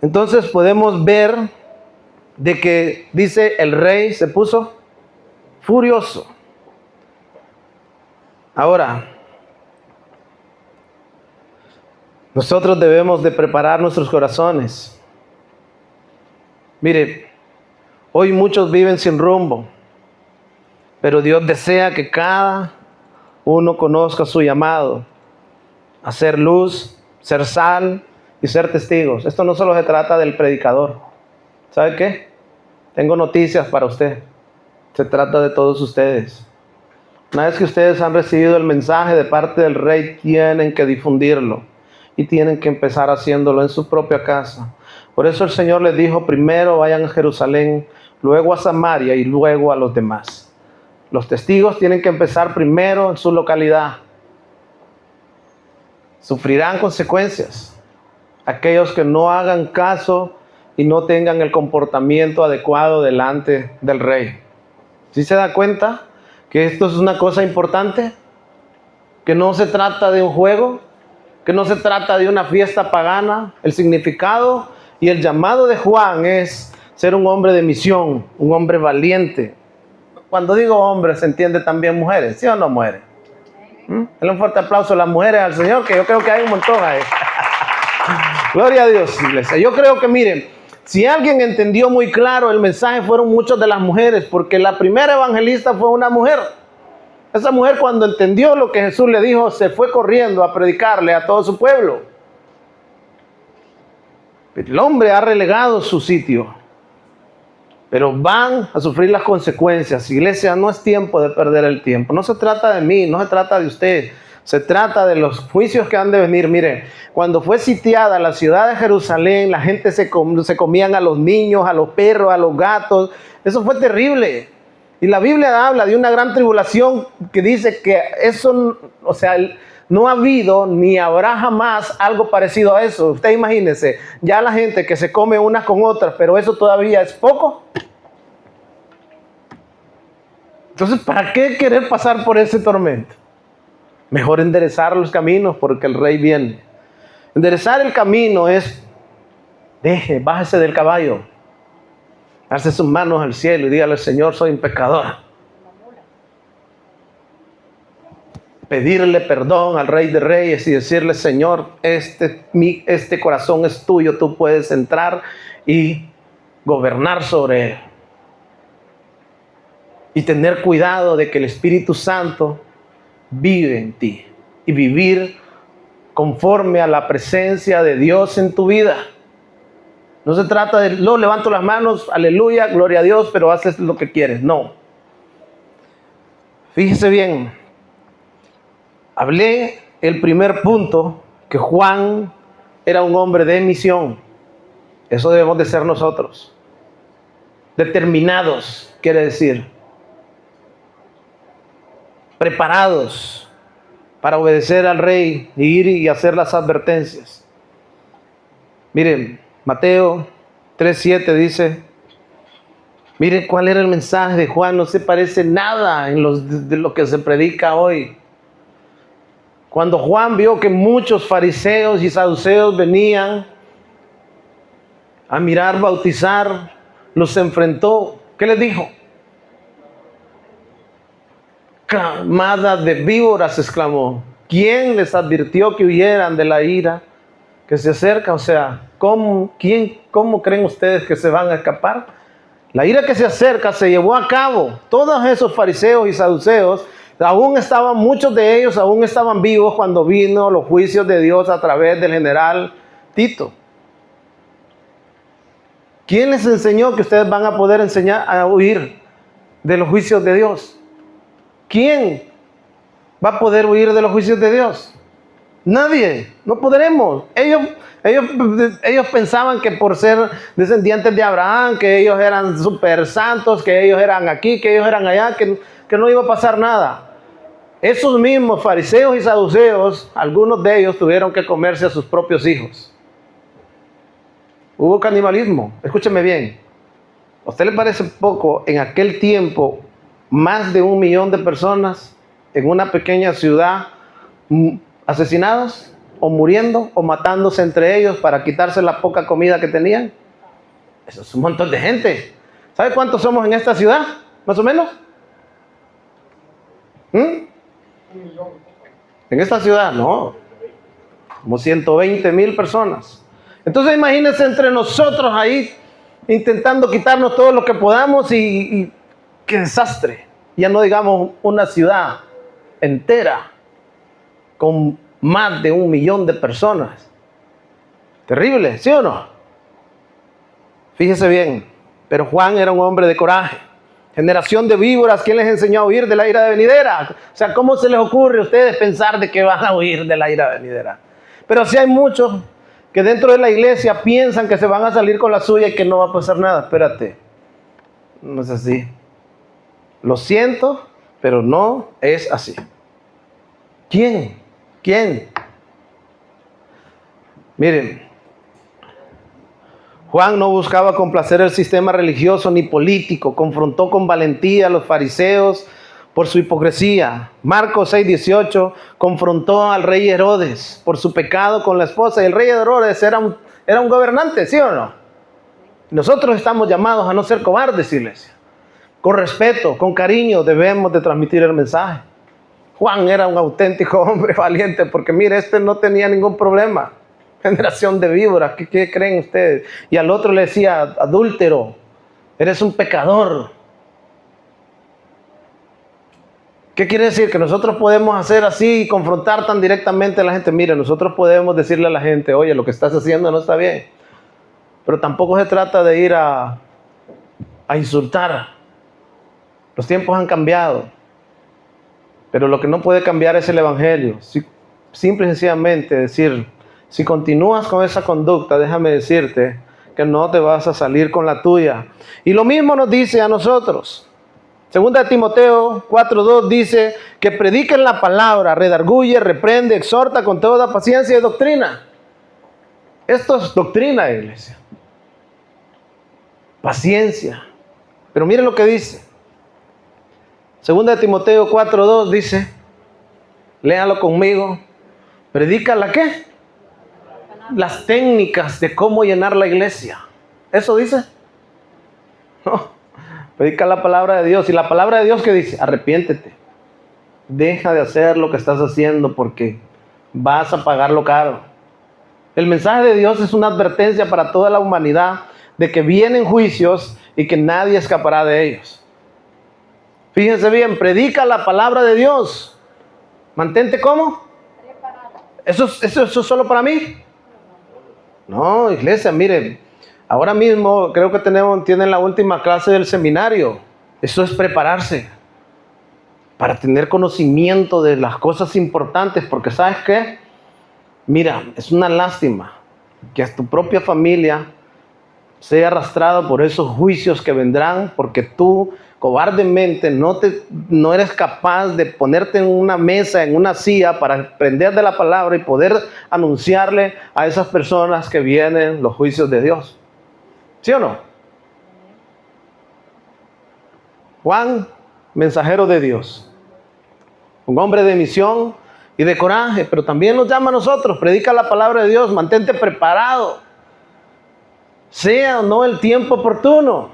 Entonces podemos ver de que dice el rey se puso furioso. Ahora, nosotros debemos de preparar nuestros corazones. Mire, hoy muchos viven sin rumbo, pero Dios desea que cada uno conozca su llamado a ser luz, ser sal y ser testigos. Esto no solo se trata del predicador. ¿Sabe qué? Tengo noticias para usted. Se trata de todos ustedes. Una vez que ustedes han recibido el mensaje de parte del rey, tienen que difundirlo y tienen que empezar haciéndolo en su propia casa. Por eso el Señor les dijo, primero vayan a Jerusalén, luego a Samaria y luego a los demás. Los testigos tienen que empezar primero en su localidad. Sufrirán consecuencias aquellos que no hagan caso y no tengan el comportamiento adecuado delante del rey. ¿Sí se da cuenta que esto es una cosa importante? Que no se trata de un juego, que no se trata de una fiesta pagana. El significado y el llamado de Juan es ser un hombre de misión, un hombre valiente. Cuando digo hombre, se entiende también mujeres, ¿sí o no, mujeres? Denle un fuerte aplauso a las mujeres al Señor, que yo creo que hay un montón ahí. Gloria a Dios, iglesia. Yo creo que, miren, si alguien entendió muy claro el mensaje, fueron muchas de las mujeres, porque la primera evangelista fue una mujer. Esa mujer, cuando entendió lo que Jesús le dijo, se fue corriendo a predicarle a todo su pueblo. El hombre ha relegado su sitio, pero van a sufrir las consecuencias. Iglesia, no es tiempo de perder el tiempo. No se trata de mí, no se trata de usted. Se trata de los juicios que han de venir. Mire, cuando fue sitiada la ciudad de Jerusalén, la gente se comían a los niños, a los perros, a los gatos. Eso fue terrible. Y la Biblia habla de una gran tribulación que dice que eso, o sea, no ha habido ni habrá jamás algo parecido a eso. Usted imagínese, ya la gente que se come unas con otras, pero eso todavía es poco. Entonces, ¿para qué querer pasar por ese tormento? Mejor enderezar los caminos porque el rey viene. Enderezar el camino es, bájese del caballo, alce sus manos al cielo y dígale al Señor, soy un pecador. Pedirle perdón al Rey de Reyes y decirle, Señor, este corazón es tuyo, tú puedes entrar y gobernar sobre él. Y tener cuidado de que el Espíritu Santo vive en ti y vivir conforme a la presencia de Dios en tu vida. No se trata de, no, levanto las manos, aleluya, gloria a Dios, pero haces lo que quieres. No. Fíjese bien. Hablé el primer punto, que Juan era un hombre de misión. Eso debemos de ser nosotros. Determinados, quiere decir. Preparados para obedecer al rey y ir y hacer las advertencias. Miren, Mateo 3:7 dice, miren cuál era el mensaje de Juan, no se parece nada de lo que se predica hoy. Cuando Juan vio que muchos fariseos y saduceos venían a mirar bautizar, los enfrentó. ¿Qué les dijo? Camada de víboras, exclamó. ¿Quién les advirtió que huyeran de la ira que se acerca? O sea, ¿cómo creen ustedes que se van a escapar? La ira que se acerca se llevó a cabo. Todos esos fariseos y saduceos, muchos de ellos aún estaban vivos cuando vino los juicios de Dios a través del general Tito. ¿Quién les enseñó que ustedes van a poder enseñar a huir de los juicios de Dios? ¿Quién va a poder huir de los juicios de Dios? Nadie, no podremos. Ellos pensaban que por ser descendientes de Abraham, que ellos eran súper santos, que ellos eran aquí, que ellos eran allá, que no iba a pasar nada. Esos mismos fariseos y saduceos, algunos de ellos tuvieron que comerse a sus propios hijos. Hubo canibalismo, escúcheme bien. ¿A usted le parece poco en aquel tiempo más de 1 millón de personas en una pequeña ciudad asesinados o muriendo o matándose entre ellos para quitarse la poca comida que tenían? Eso es un montón de gente. ¿Sabe cuántos somos en esta ciudad? Más o menos. En esta ciudad, no. Como 120,000 personas. Entonces imagínense entre nosotros ahí intentando quitarnos todo lo que podamos y qué desastre. Ya no digamos una ciudad entera con más de 1 millón de personas. Terrible, ¿sí o no? Fíjese bien, pero Juan era un hombre de coraje. Generación de víboras, ¿quién les enseñó a huir de la ira venidera? O sea, ¿cómo se les ocurre a ustedes pensar de que van a huir de la ira venidera? Pero sí hay muchos que dentro de la iglesia piensan que se van a salir con la suya y que no va a pasar nada. Espérate, no es así. Lo siento, pero no es así. ¿Quién? Miren, Juan no buscaba complacer el sistema religioso ni político. Confrontó con valentía a los fariseos por su hipocresía. Marcos 6:18 confrontó al rey Herodes por su pecado con la esposa. Y el rey Herodes era un gobernante, ¿sí o no? Nosotros estamos llamados a no ser cobardes, iglesia. Con respeto, con cariño debemos de transmitir el mensaje. Juan era un auténtico hombre valiente porque mire, no tenía ningún problema. Generación de víboras, ¿qué creen ustedes? Y al otro le decía, adúltero, eres un pecador. ¿Qué quiere decir? Que nosotros podemos hacer así y confrontar tan directamente a la gente. Mire, nosotros podemos decirle a la gente, oye, lo que estás haciendo no está bien. Pero tampoco se trata de ir a insultar. Los tiempos han cambiado. Pero lo que no puede cambiar es el evangelio. Simple y sencillamente decir, si continúas con esa conducta, déjame decirte que no te vas a salir con la tuya. Y lo mismo nos dice a nosotros. Segunda de Timoteo 4:2 dice que prediquen la palabra, redarguye, reprende, exhorta con toda paciencia y doctrina. Esto es doctrina, iglesia. Paciencia. Pero miren lo que dice. Segunda de Timoteo 4:2 dice, léalo conmigo, predica la ¿qué? Las técnicas de cómo llenar la iglesia. ¿Eso dice? No, predica la palabra de Dios. Y la palabra de Dios, ¿qué dice? Arrepiéntete. Deja de hacer lo que estás haciendo porque vas a pagarlo caro. El mensaje de Dios es una advertencia para toda la humanidad de que vienen juicios y que nadie escapará de ellos. Fíjense bien, predica la palabra de Dios. Mantente ¿cómo? ¿Eso es solo para mí? No, iglesia, miren, ahora mismo creo que tienen la última clase del seminario. Eso es prepararse para tener conocimiento de las cosas importantes, porque ¿sabes qué? Mira, es una lástima que a tu propia familia sea arrastrado por esos juicios que vendrán, porque tú cobardemente no eres capaz de ponerte en una mesa, en una silla para aprender de la palabra y poder anunciarle a esas personas que vienen los juicios de Dios. ¿Sí o no? Juan, mensajero de Dios, un hombre de misión y de coraje, pero también nos llama a nosotros, predica la palabra de Dios, mantente preparado, sea o no el tiempo oportuno.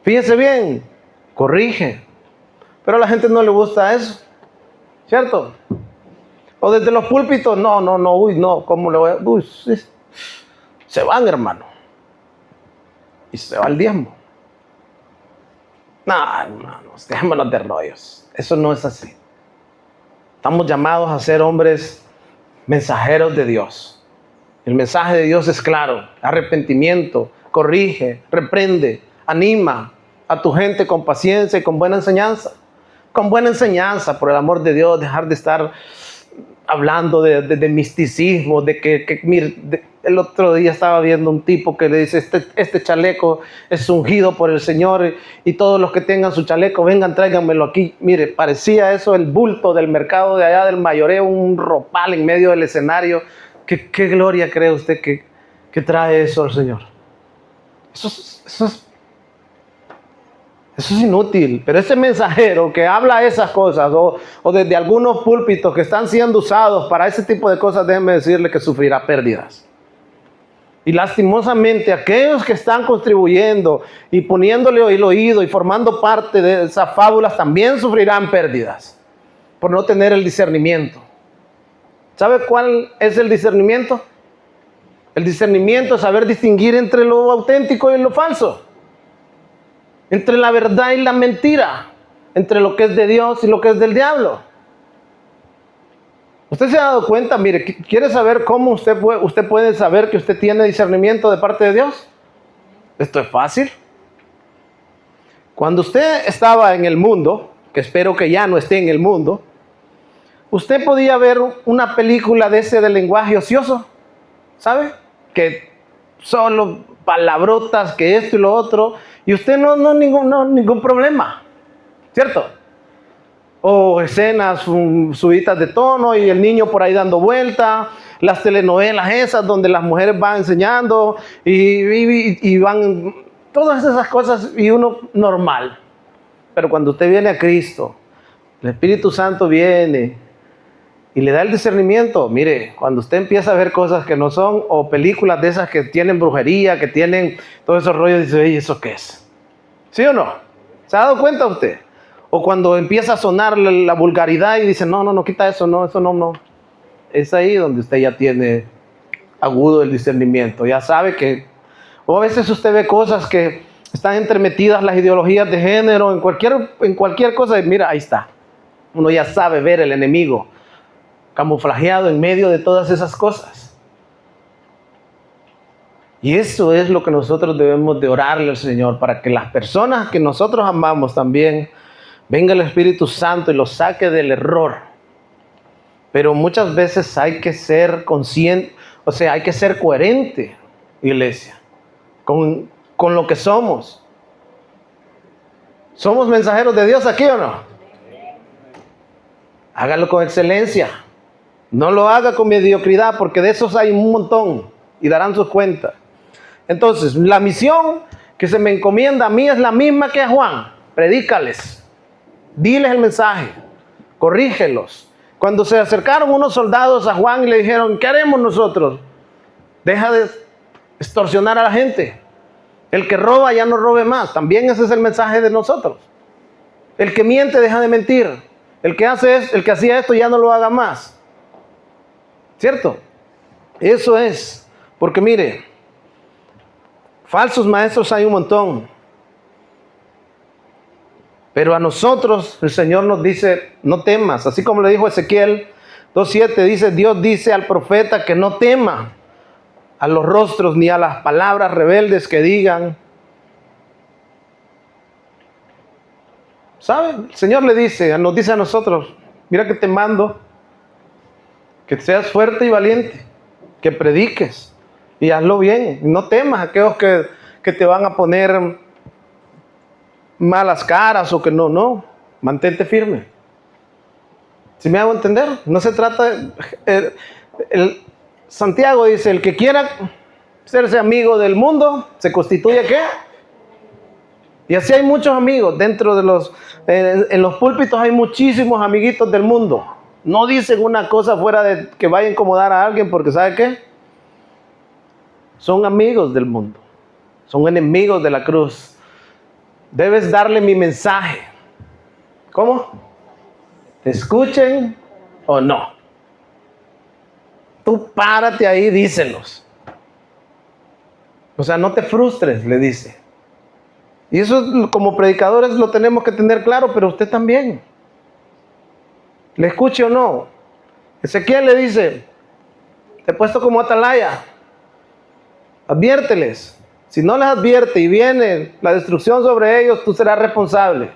Fíjese bien, corrige, pero a la gente no le gusta eso, ¿cierto? O desde los púlpitos, no, ¿cómo le voy a...? Uy, sí. Se van, hermano, y se va el diezmo. No, hermanos, dejémonos de rollos, eso no es así. Estamos llamados a ser hombres mensajeros de Dios. El mensaje de Dios es claro: arrepentimiento, corrige, reprende, anima a tu gente con paciencia y con buena enseñanza. Con buena enseñanza, por el amor de Dios, dejar de estar hablando de misticismo, mire, el otro día estaba viendo un tipo que le dice, este chaleco es ungido por el Señor y todos los que tengan su chaleco, vengan, tráiganmelo aquí. Mire, parecía eso el bulto del mercado de allá del mayoreo, un ropal en medio del escenario. ¿Qué gloria cree usted que trae eso al Señor? Eso es inútil, pero ese mensajero que habla esas cosas o desde algunos púlpitos que están siendo usados para ese tipo de cosas, déjenme decirle que sufrirá pérdidas. Y lastimosamente aquellos que están contribuyendo y poniéndole el oído y formando parte de esas fábulas también sufrirán pérdidas por no tener el discernimiento. ¿Sabe cuál es el discernimiento? El discernimiento es saber distinguir entre lo auténtico y lo falso, entre la verdad y la mentira, entre lo que es de Dios y lo que es del diablo. ¿Usted se ha dado cuenta? Mire, ¿quiere saber cómo usted puede saber que usted tiene discernimiento de parte de Dios? Esto es fácil. Cuando usted estaba en el mundo, que espero que ya no esté en el mundo, usted podía ver una película de lenguaje ocioso, ¿sabe? Que solo palabrotas, que esto y lo otro, y usted ningún problema, ¿cierto? O escenas subidas de tono y el niño por ahí dando vuelta, las telenovelas esas donde las mujeres van enseñando y van, todas esas cosas, y uno normal. Pero cuando usted viene a Cristo, el Espíritu Santo viene y le da el discernimiento. Mire, cuando usted empieza a ver cosas que no son, o películas de esas que tienen brujería, que tienen todos esos rollos, dice, oye, ¿eso qué es? ¿Sí o no? ¿Se ha dado cuenta usted? O cuando empieza a sonar la vulgaridad y dice, no, quita eso, no, eso no. Es ahí donde usted ya tiene agudo el discernimiento. Ya sabe que, o a veces usted ve cosas que están entremetidas, las ideologías de género, en cualquier cosa, y mira, ahí está. Uno ya sabe ver el enemigo camuflajeado en medio de todas esas cosas. Y eso es lo que nosotros debemos de orarle al Señor, para que las personas que nosotros amamos también, venga el Espíritu Santo y los saque del error. Pero muchas veces hay que ser consciente, o sea, hay que ser coherente, iglesia, con lo que somos. ¿Somos mensajeros de Dios aquí o no? Hágalo con excelencia. No lo haga con mediocridad, porque de esos hay un montón y darán sus cuentas. Entonces, la misión que se me encomienda a mí es la misma que a Juan. Predícales, diles el mensaje, corrígelos. Cuando se acercaron unos soldados a Juan y le dijeron, ¿qué haremos nosotros? Deja de extorsionar a la gente. El que roba ya no robe más. También ese es el mensaje de nosotros. El que miente deja de mentir. El que hacía esto ya no lo haga más. ¿Cierto? Eso es. Porque mire, falsos maestros hay un montón. Pero a nosotros el Señor nos dice, no temas. Así como le dijo Ezequiel 2:7, dice, Dios dice al profeta que no tema a los rostros ni a las palabras rebeldes que digan. ¿Sabe? El Señor nos dice a nosotros, mira que te mando que seas fuerte y valiente, que prediques y hazlo bien. No temas a aquellos que te van a poner malas caras o que no. Mantente firme. ¿Sí me hago entender? No se trata Santiago dice, el que quiera serse amigo del mundo, se constituye ¿qué? Y así hay muchos amigos dentro de en los púlpitos hay muchísimos amiguitos del mundo. No dicen una cosa fuera de que vaya a incomodar a alguien, porque ¿sabe qué? Son amigos del mundo. Son enemigos de la cruz. Debes darle mi mensaje. ¿Cómo? ¿Te escuchen o no? Tú párate ahí, díselos. O sea, no te frustres, le dice. Y eso como predicadores lo tenemos que tener claro, pero usted también. ¿Le escuche o no? Ezequiel le dice, te he puesto como atalaya. Adviérteles. Si no les advierte y viene la destrucción sobre ellos, tú serás responsable.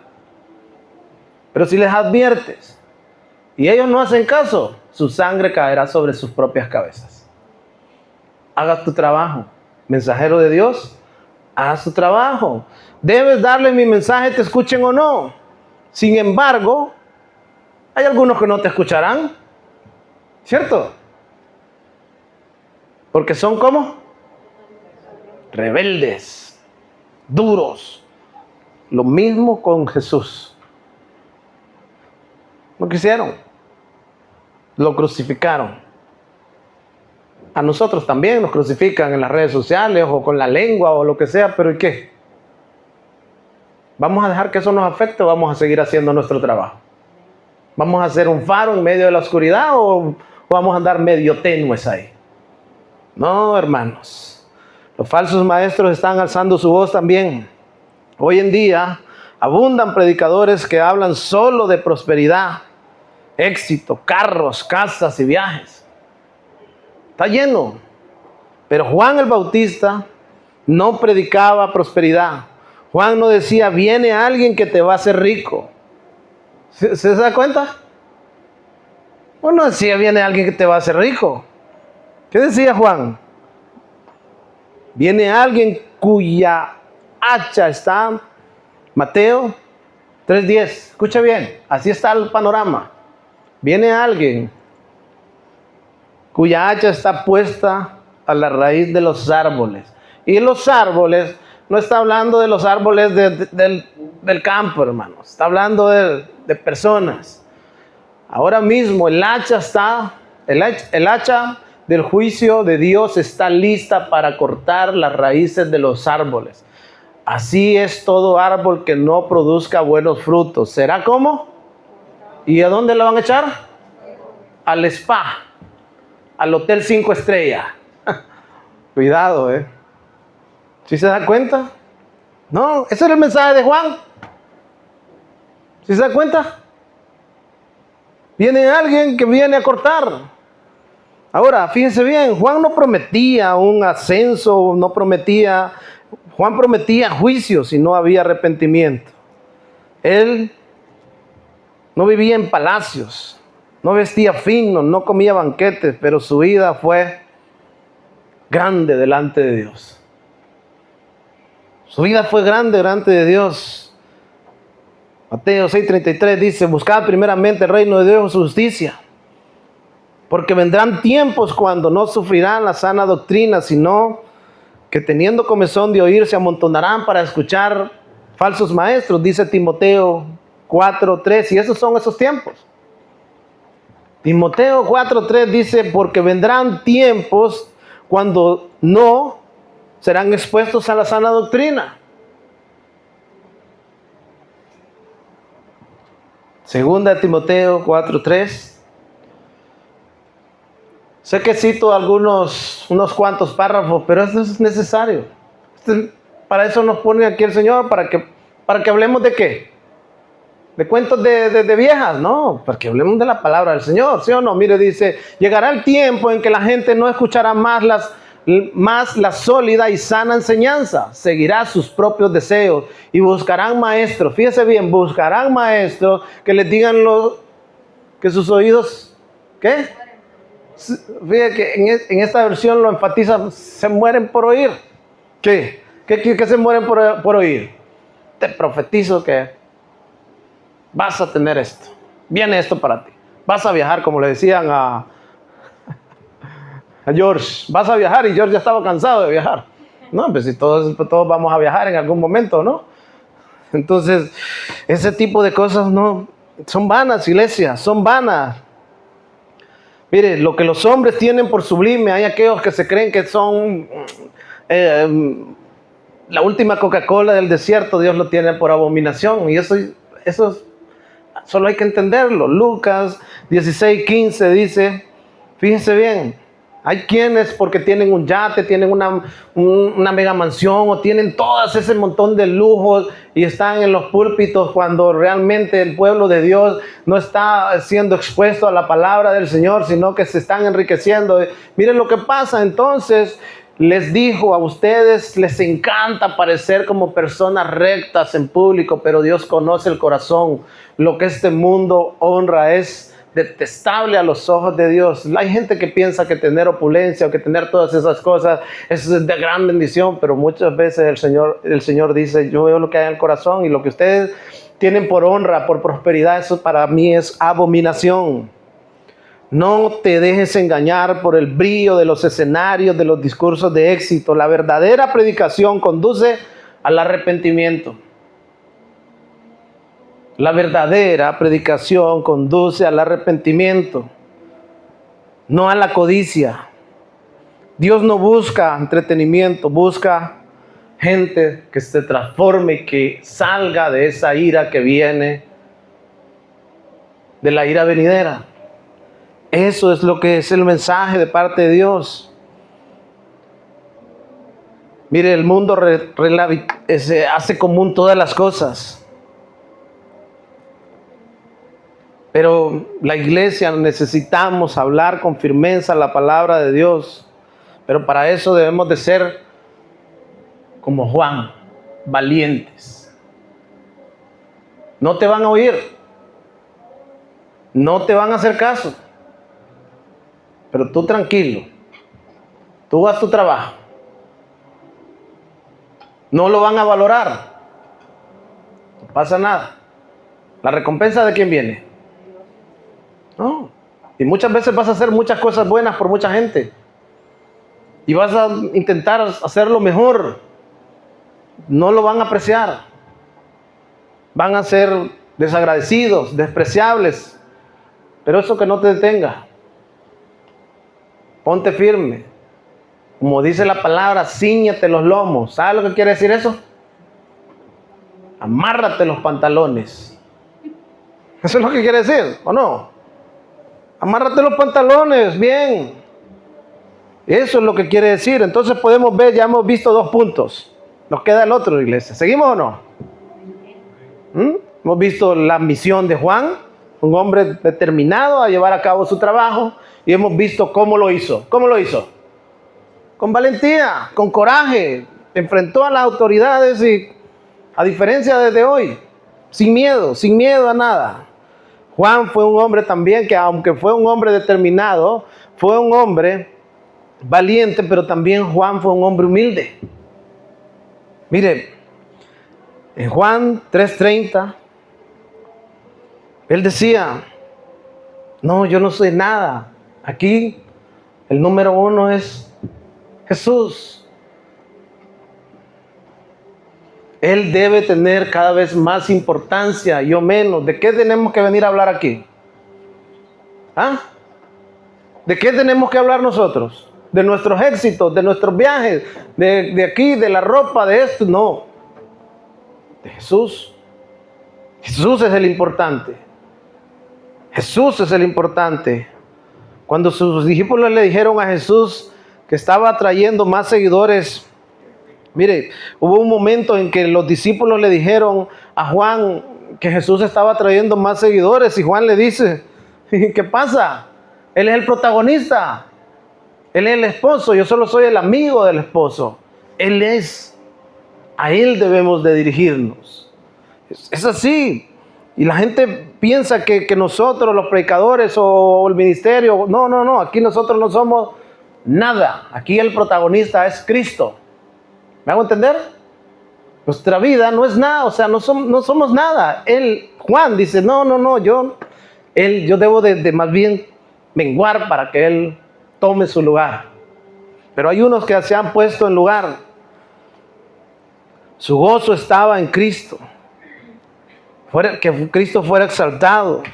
Pero si les adviertes y ellos no hacen caso, su sangre caerá sobre sus propias cabezas. Haga tu trabajo. Mensajero de Dios, haz tu trabajo. Debes darle mi mensaje, te escuchen o no. Sin embargo, hay algunos que no te escucharán. ¿Cierto? Porque son como rebeldes, duros. Lo mismo con Jesús. No quisieron. Lo crucificaron. A nosotros también nos crucifican en las redes sociales o con la lengua o lo que sea, pero ¿y qué? ¿Vamos a dejar que eso nos afecte o vamos a seguir haciendo nuestro trabajo? ¿Vamos a hacer un faro en medio de la oscuridad o vamos a andar medio tenues ahí? No, hermanos. Los falsos maestros están alzando su voz también. Hoy en día abundan predicadores que hablan solo de prosperidad, éxito, carros, casas y viajes. Está lleno. Pero Juan el Bautista no predicaba prosperidad. Juan no decía, viene alguien que te va a hacer rico. ¿Se da cuenta? No decía, viene alguien que te va a hacer rico. ¿Qué decía Juan? Viene alguien cuya hacha está, Mateo 3:10. Escucha bien, así está el panorama. Viene alguien cuya hacha está puesta a la raíz de los árboles. Y los árboles, no está hablando de los árboles del campo, hermanos. Está hablando de personas. Ahora mismo el hacha del juicio de Dios está lista para cortar las raíces de los árboles. Así es todo árbol que no produzca buenos frutos. ¿Será cómo? ¿Y a dónde lo van a echar? Al spa. Al hotel 5 estrellas. Cuidado, ¿Sí se da cuenta? No, ese era el mensaje de Juan. ¿Sí se da cuenta? Viene alguien que viene a cortar. Ahora, fíjense bien, Juan no prometía un ascenso, Juan prometía juicio si no había arrepentimiento. Él no vivía en palacios, no vestía fino, no comía banquetes, pero su vida fue grande delante de Dios. Su vida fue grande delante de Dios. Mateo 6:33 dice, buscad primeramente el reino de Dios y su justicia, porque vendrán tiempos cuando no sufrirán la sana doctrina, sino que teniendo comezón de oír se amontonarán para escuchar falsos maestros, dice Timoteo 4:3, y esos son esos tiempos. Timoteo 4:3 dice, porque vendrán tiempos cuando no serán expuestos a la sana doctrina. Segunda de Timoteo 4:3. Sé que cito unos cuantos párrafos, pero esto es necesario. Para eso nos pone aquí el Señor, para que hablemos de qué. De cuentos de viejas, no, para que hablemos de la palabra del Señor, ¿sí o no? Mire, dice, llegará el tiempo en que la gente no escuchará más la sólida y sana enseñanza, seguirá sus propios deseos y buscarán maestros, fíjese bien, buscarán maestros que les digan que sus oídos, ¿qué? Fíjate que en esta versión lo enfatiza, se mueren por oír. ¿Qué se mueren por oír? Te profetizo que vas a tener esto, viene esto para ti, vas a viajar, como le decían a George, vas a viajar, y George ya estaba cansado de viajar. No, pues si todos vamos a viajar en algún momento, ¿no? Entonces, ese tipo de cosas no son vanas, iglesia, son vanas. Mire, lo que los hombres tienen por sublime, hay aquellos que se creen que son la última Coca-Cola del desierto, Dios lo tiene por abominación. Y eso solo hay que entenderlo. Lucas 16:15 dice, fíjense bien, hay quienes porque tienen un yate, tienen una mega mansión o tienen todas ese montón de lujos y están en los púlpitos cuando realmente el pueblo de Dios no está siendo expuesto a la palabra del Señor, sino que se están enriqueciendo. Miren lo que pasa entonces. Les dijo, a ustedes les encanta parecer como personas rectas en público, pero Dios conoce el corazón. Lo que este mundo honra es detestable a los ojos de Dios. Hay gente que piensa que tener opulencia o que tener todas esas cosas es de gran bendición, pero muchas veces el Señor dice, yo veo lo que hay en el corazón y lo que ustedes tienen por honra, por prosperidad, eso para mí es abominación. No te dejes engañar por el brillo de los escenarios, de los discursos de éxito. La verdadera predicación conduce al arrepentimiento. La verdadera predicación conduce al arrepentimiento, no a la codicia. Dios no busca entretenimiento, busca gente que se transforme, que salga de esa ira que viene, de la ira venidera. Eso es lo que es el mensaje de parte de Dios. Mire, el mundo hace común todas las cosas. Pero la iglesia necesitamos hablar con firmeza la palabra de Dios. Pero para eso debemos de ser como Juan, valientes. No te van a oír. No te van a hacer caso. Pero tú tranquilo. Tú haz tu trabajo. No lo van a valorar. No pasa nada. ¿La recompensa de quién viene? No. Y muchas veces vas a hacer muchas cosas buenas por mucha gente. Y vas a intentar hacerlo mejor. No lo van a apreciar. Van a ser desagradecidos, despreciables. Pero eso que no te detenga. Ponte firme. Como dice la palabra, cíñete los lomos. ¿Sabes lo que quiere decir eso? Amárrate los pantalones. Eso es lo que quiere decir, ¿o no? Amárrate los pantalones, bien. Eso es lo que quiere decir. Entonces podemos ver, ya hemos visto 2 puntos. Nos queda el otro, iglesia. ¿Seguimos o no? Hemos visto la misión de Juan, un hombre determinado a llevar a cabo su trabajo. Y hemos visto cómo lo hizo. ¿Cómo lo hizo? Con valentía, con coraje. Enfrentó a las autoridades y, a diferencia de hoy, sin miedo a nada. Juan fue un hombre también que, aunque fue un hombre determinado, fue un hombre valiente, pero también Juan fue un hombre humilde. Mire, en Juan 3:30, él decía, no, yo no soy nada. Aquí el número 1 es Jesús. Él debe tener cada vez más importancia, yo menos. ¿De qué tenemos que venir a hablar aquí? ¿Ah? ¿De qué tenemos que hablar nosotros? ¿De nuestros éxitos, de nuestros viajes, de aquí, de la ropa, de esto? No. De Jesús. Jesús es el importante. Jesús es el importante. Cuando sus discípulos le dijeron a Jesús que estaba trayendo más seguidores, mire, hubo un momento en que los discípulos le dijeron a Juan que Jesús estaba trayendo más seguidores y Juan le dice, ¿qué pasa? Él es el protagonista, él es el esposo, yo solo soy el amigo del esposo. Él es, a él debemos de dirigirnos. Es así. Y la gente piensa que nosotros, los predicadores o el ministerio, no, aquí nosotros no somos nada. Aquí el protagonista es Cristo. ¿Me hago entender? Nuestra vida no es nada, o sea, no somos nada. Juan dice, no, yo debo de más bien menguar para que él tome su lugar. Pero hay unos que se han puesto en lugar. Su gozo estaba en Cristo. Que Cristo fuera exaltado.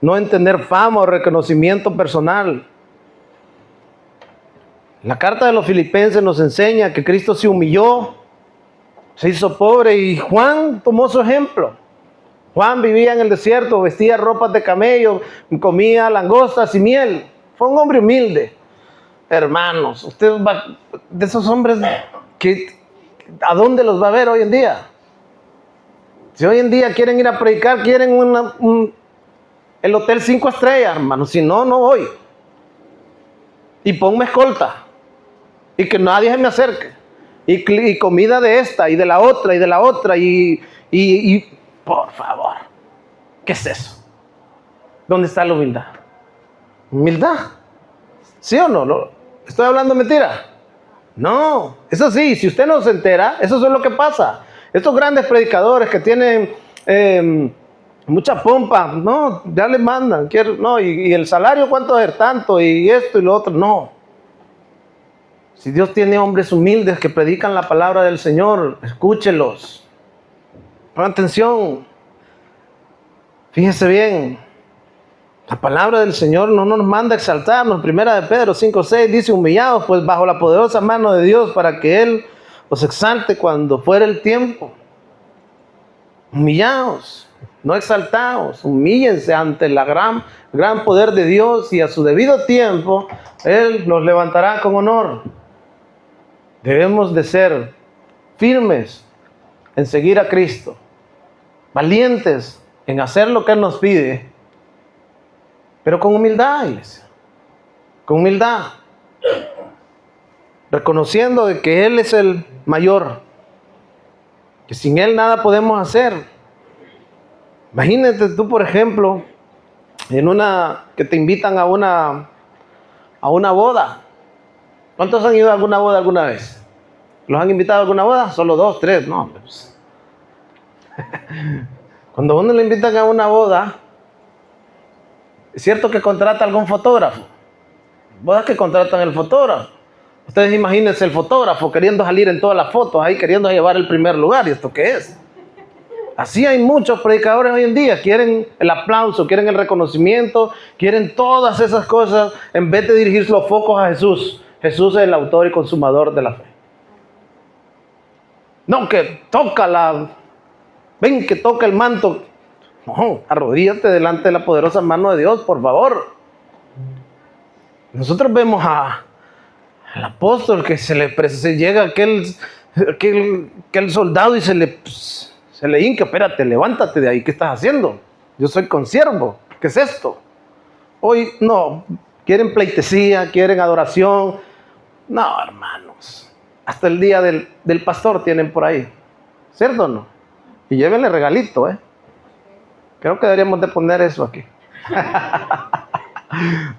no en tener fama o reconocimiento personal. La carta de los Filipenses nos enseña que Cristo se humilló, se hizo pobre, y Juan tomó su ejemplo. Juan vivía en el desierto, vestía ropas de camello, comía langostas y miel. Fue un hombre humilde. Hermanos, usted va, de esos hombres, ¿a dónde los va a ver hoy en día? Si hoy en día quieren ir a predicar, quieren el hotel 5 estrellas, hermano. Si no, no voy. Y ponme escolta. Y que nadie se me acerque. Y comida de esta, y de la otra, y de la otra. Y por favor, ¿qué es eso? ¿Dónde está la humildad? ¿Humildad? ¿Sí o no? ¿Estoy hablando mentira? No, eso sí, si usted no se entera, eso es lo que pasa. Estos grandes predicadores que tienen mucha pompa, no, ya les mandan, no, y el salario cuánto es, tanto, y esto y lo otro, no. Si Dios tiene hombres humildes que predican la palabra del Señor, escúchelos. Pongan atención. Fíjese bien. La palabra del Señor no nos manda a exaltarnos. Primera de Pedro 5:6 dice: humillados pues bajo la poderosa mano de Dios, para que Él os exalte cuando fuere el tiempo. Humillados, no exaltados. Humíllense ante el gran poder de Dios, y a su debido tiempo Él los levantará con honor. Debemos de ser firmes en seguir a Cristo, valientes en hacer lo que Él nos pide, pero con humildad, iglesia, con humildad, reconociendo de que Él es el mayor, que sin Él nada podemos hacer. Imagínate tú, por ejemplo, que te invitan a una boda. ¿Cuántos han ido a alguna boda alguna vez? ¿Los han invitado a alguna boda? Solo 2, 3, no. Pues. Cuando a uno le invitan a una boda, es cierto que contrata algún fotógrafo. Bodas que contratan el fotógrafo. Ustedes imagínense el fotógrafo queriendo salir en todas las fotos, ahí queriendo llevar el primer lugar. ¿Y esto qué es? Así hay muchos predicadores hoy en día. Quieren el aplauso, quieren el reconocimiento, quieren todas esas cosas en vez de dirigir los focos a Jesús. Jesús es el autor y consumador de la fe. No, que ven que toca el manto. No, arrodíllate delante de la poderosa mano de Dios, por favor. Nosotros vemos al apóstol que se llega aquel soldado y se le hinca. Espérate, levántate de ahí, ¿qué estás haciendo? Yo soy consiervo, ¿qué es esto? Hoy no, quieren pleitesía, quieren adoración. No, hermanos. Hasta el día del pastor tienen por ahí. ¿Cierto o no? Y llévenle regalito, ¿eh? Creo que deberíamos de poner eso aquí.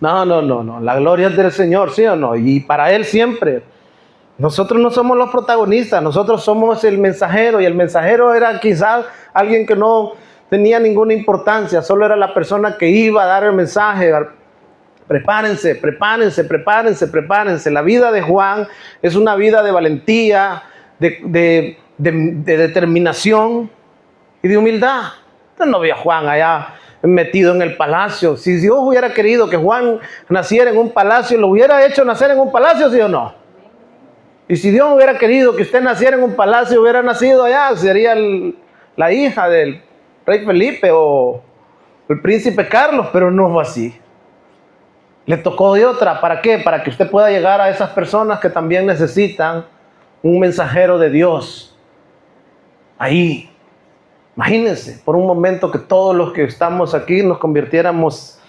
No. La gloria es del Señor, ¿sí o no? Y para Él siempre. Nosotros no somos los protagonistas. Nosotros somos el mensajero. Y el mensajero era quizás alguien que no tenía ninguna importancia. Solo era la persona que iba a dar el mensaje. Prepárense. La vida de Juan es una vida de valentía, de determinación y de humildad. Usted no ve a Juan allá metido en el palacio. Si Dios hubiera querido que Juan naciera en un palacio, ¿lo hubiera hecho nacer en un palacio, sí o no? Y si Dios hubiera querido que usted naciera en un palacio, hubiera nacido allá, sería la hija del rey Felipe o el príncipe Carlos, pero no fue así. Le tocó de otra. ¿Para qué? Para que usted pueda llegar a esas personas que también necesitan un mensajero de Dios. Ahí. Imagínense por un momento que todos los que estamos aquí nos convirtiéramos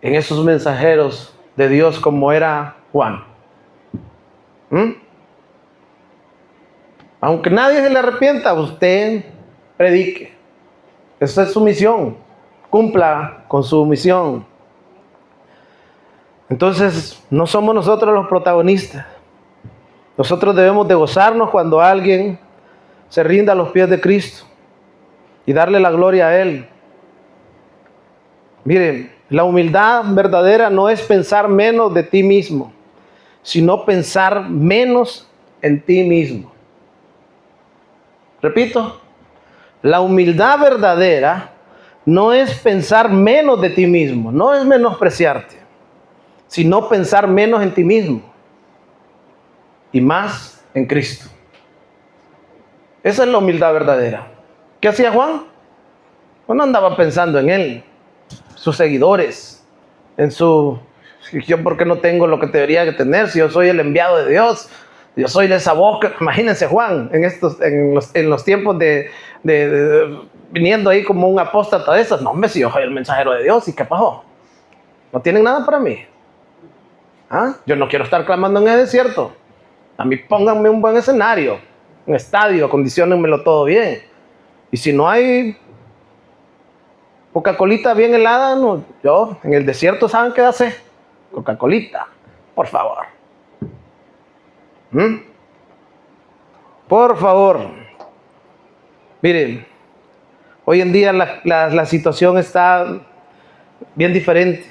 en esos mensajeros de Dios como era Juan. Aunque nadie se le arrepienta, usted predique. Esa es su misión. Cumpla con su misión. Entonces, no somos nosotros los protagonistas. Nosotros debemos de gozarnos cuando alguien se rinda a los pies de Cristo y darle la gloria a Él. Miren, la humildad verdadera no es pensar menos de ti mismo, sino pensar menos en ti mismo. Repito, la humildad verdadera no es pensar menos de ti mismo, no es menospreciarte, sino pensar menos en ti mismo y más en Cristo. Esa es la humildad verdadera. ¿Qué hacía Juan? Pues no andaba pensando en él, sus seguidores, en su... Yo porque no tengo lo que debería de tener, si yo soy el enviado de Dios, yo soy de esa voz. Imagínense Juan en los tiempos viniendo ahí como un apóstata de esas. No, hombre, si yo soy el mensajero de Dios, ¿y qué pasó? ¿No tienen nada para mí? ¿Ah? Yo no quiero estar clamando en el desierto. A mí pónganme un buen escenario, un estadio, acondiciónenmelo todo bien. Y si no hay Coca-Colita bien helada, no, yo en el desierto, ¿saben qué hace? Coca-Colita, por favor. Por favor. Miren, hoy en día la situación está bien diferente.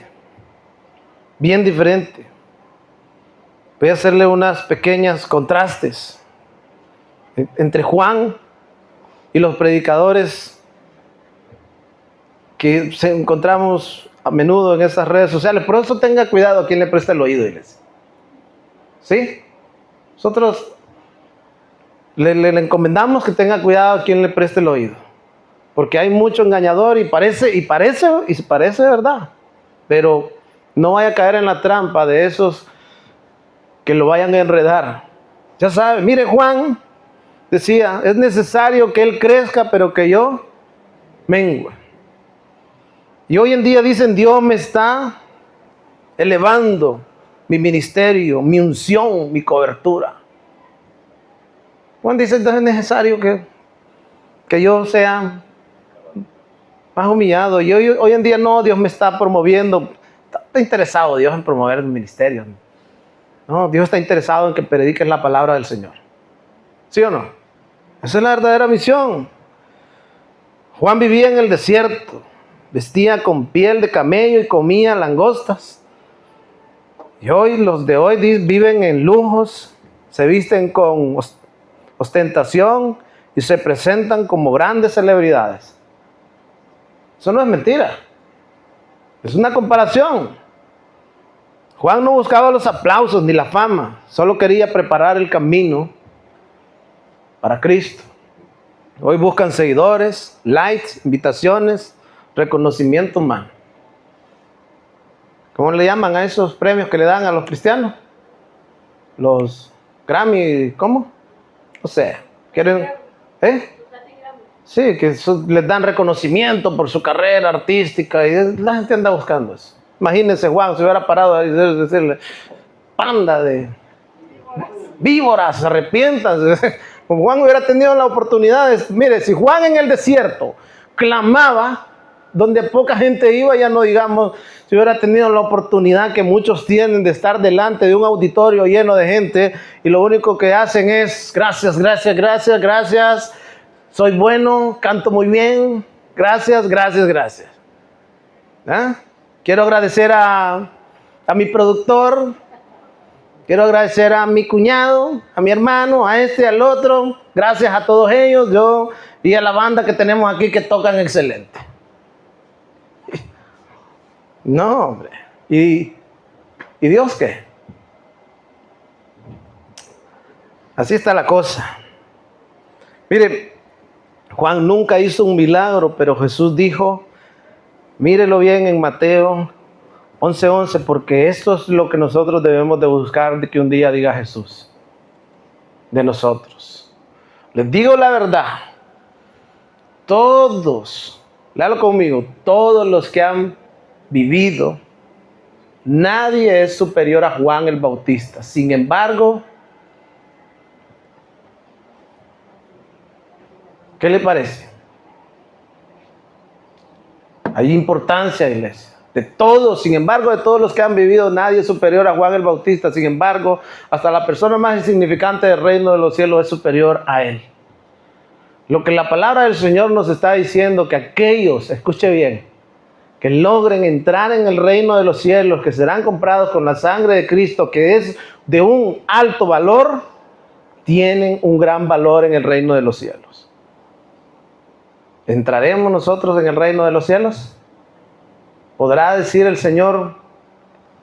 Bien diferente. Voy a hacerle unas pequeñas contrastes entre Juan y los predicadores que encontramos a menudo en esas redes sociales. Por eso tenga cuidado a quien le presta el oído, iglesia. ¿Sí? Nosotros le encomendamos que tenga cuidado a quien le preste el oído. Porque hay mucho engañador y parece verdad. Pero no vaya a caer en la trampa de esos que lo vayan a enredar. Ya sabe, mire, Juan decía, es necesario que él crezca, pero que yo mengue. Y hoy en día dicen, Dios me está elevando mi ministerio, mi unción, mi cobertura. Juan dice, entonces es necesario que yo sea más humillado. Y hoy en día no, Dios me está promoviendo. Está interesado Dios en promover el ministerio. No, Dios está interesado en que prediques la palabra del Señor. ¿Sí o no? Esa es la verdadera misión. Juan vivía en el desierto, vestía con piel de camello y comía langostas. Y hoy, los de hoy viven en lujos, se visten con ostentación y se presentan como grandes celebridades. Eso no es mentira. Es una comparación. Juan no buscaba los aplausos ni la fama, solo quería preparar el camino para Cristo. Hoy buscan seguidores, likes, invitaciones, reconocimiento humano. ¿Cómo le llaman a esos premios que le dan a los cristianos? Los Grammy, ¿cómo? O sea, quieren, sí, que les dan reconocimiento por su carrera artística y la gente anda buscando eso. Imagínense Juan, se hubiera parado ahí y decirle, panda de víboras, arrepiéntanse. Como Juan hubiera tenido la oportunidad mire, si Juan en el desierto clamaba, donde poca gente iba, ya no digamos, si hubiera tenido la oportunidad que muchos tienen de estar delante de un auditorio lleno de gente y lo único que hacen es gracias, gracias, gracias, gracias, soy bueno, canto muy bien, gracias, gracias, gracias. ¿Ah? Quiero agradecer a mi productor, quiero agradecer a mi cuñado, a mi hermano, a este, al otro, gracias a todos ellos, yo y a la banda que tenemos aquí que tocan excelente. No, hombre. ¿Y Dios qué? Así está la cosa. Mire, Juan nunca hizo un milagro, pero Jesús dijo, mírelo bien en Mateo 11:11, porque esto es lo que nosotros debemos de buscar de que un día diga Jesús de nosotros. Les digo la verdad, todos, léalo conmigo, todos los que han vivido, nadie es superior a Juan el Bautista. Sin embargo, ¿qué le parece? Hay importancia, iglesia, de todos. Sin embargo, de todos los que han vivido, nadie es superior a Juan el Bautista. Sin embargo, hasta la persona más insignificante del reino de los cielos es superior a él. Lo que la palabra del Señor nos está diciendo, que aquellos, escuche bien, que logren entrar en el reino de los cielos, que serán comprados con la sangre de Cristo, que es de un alto valor, tienen un gran valor en el reino de los cielos. ¿entraremos nosotros en el reino de los cielos? ¿Podrá decir el Señor,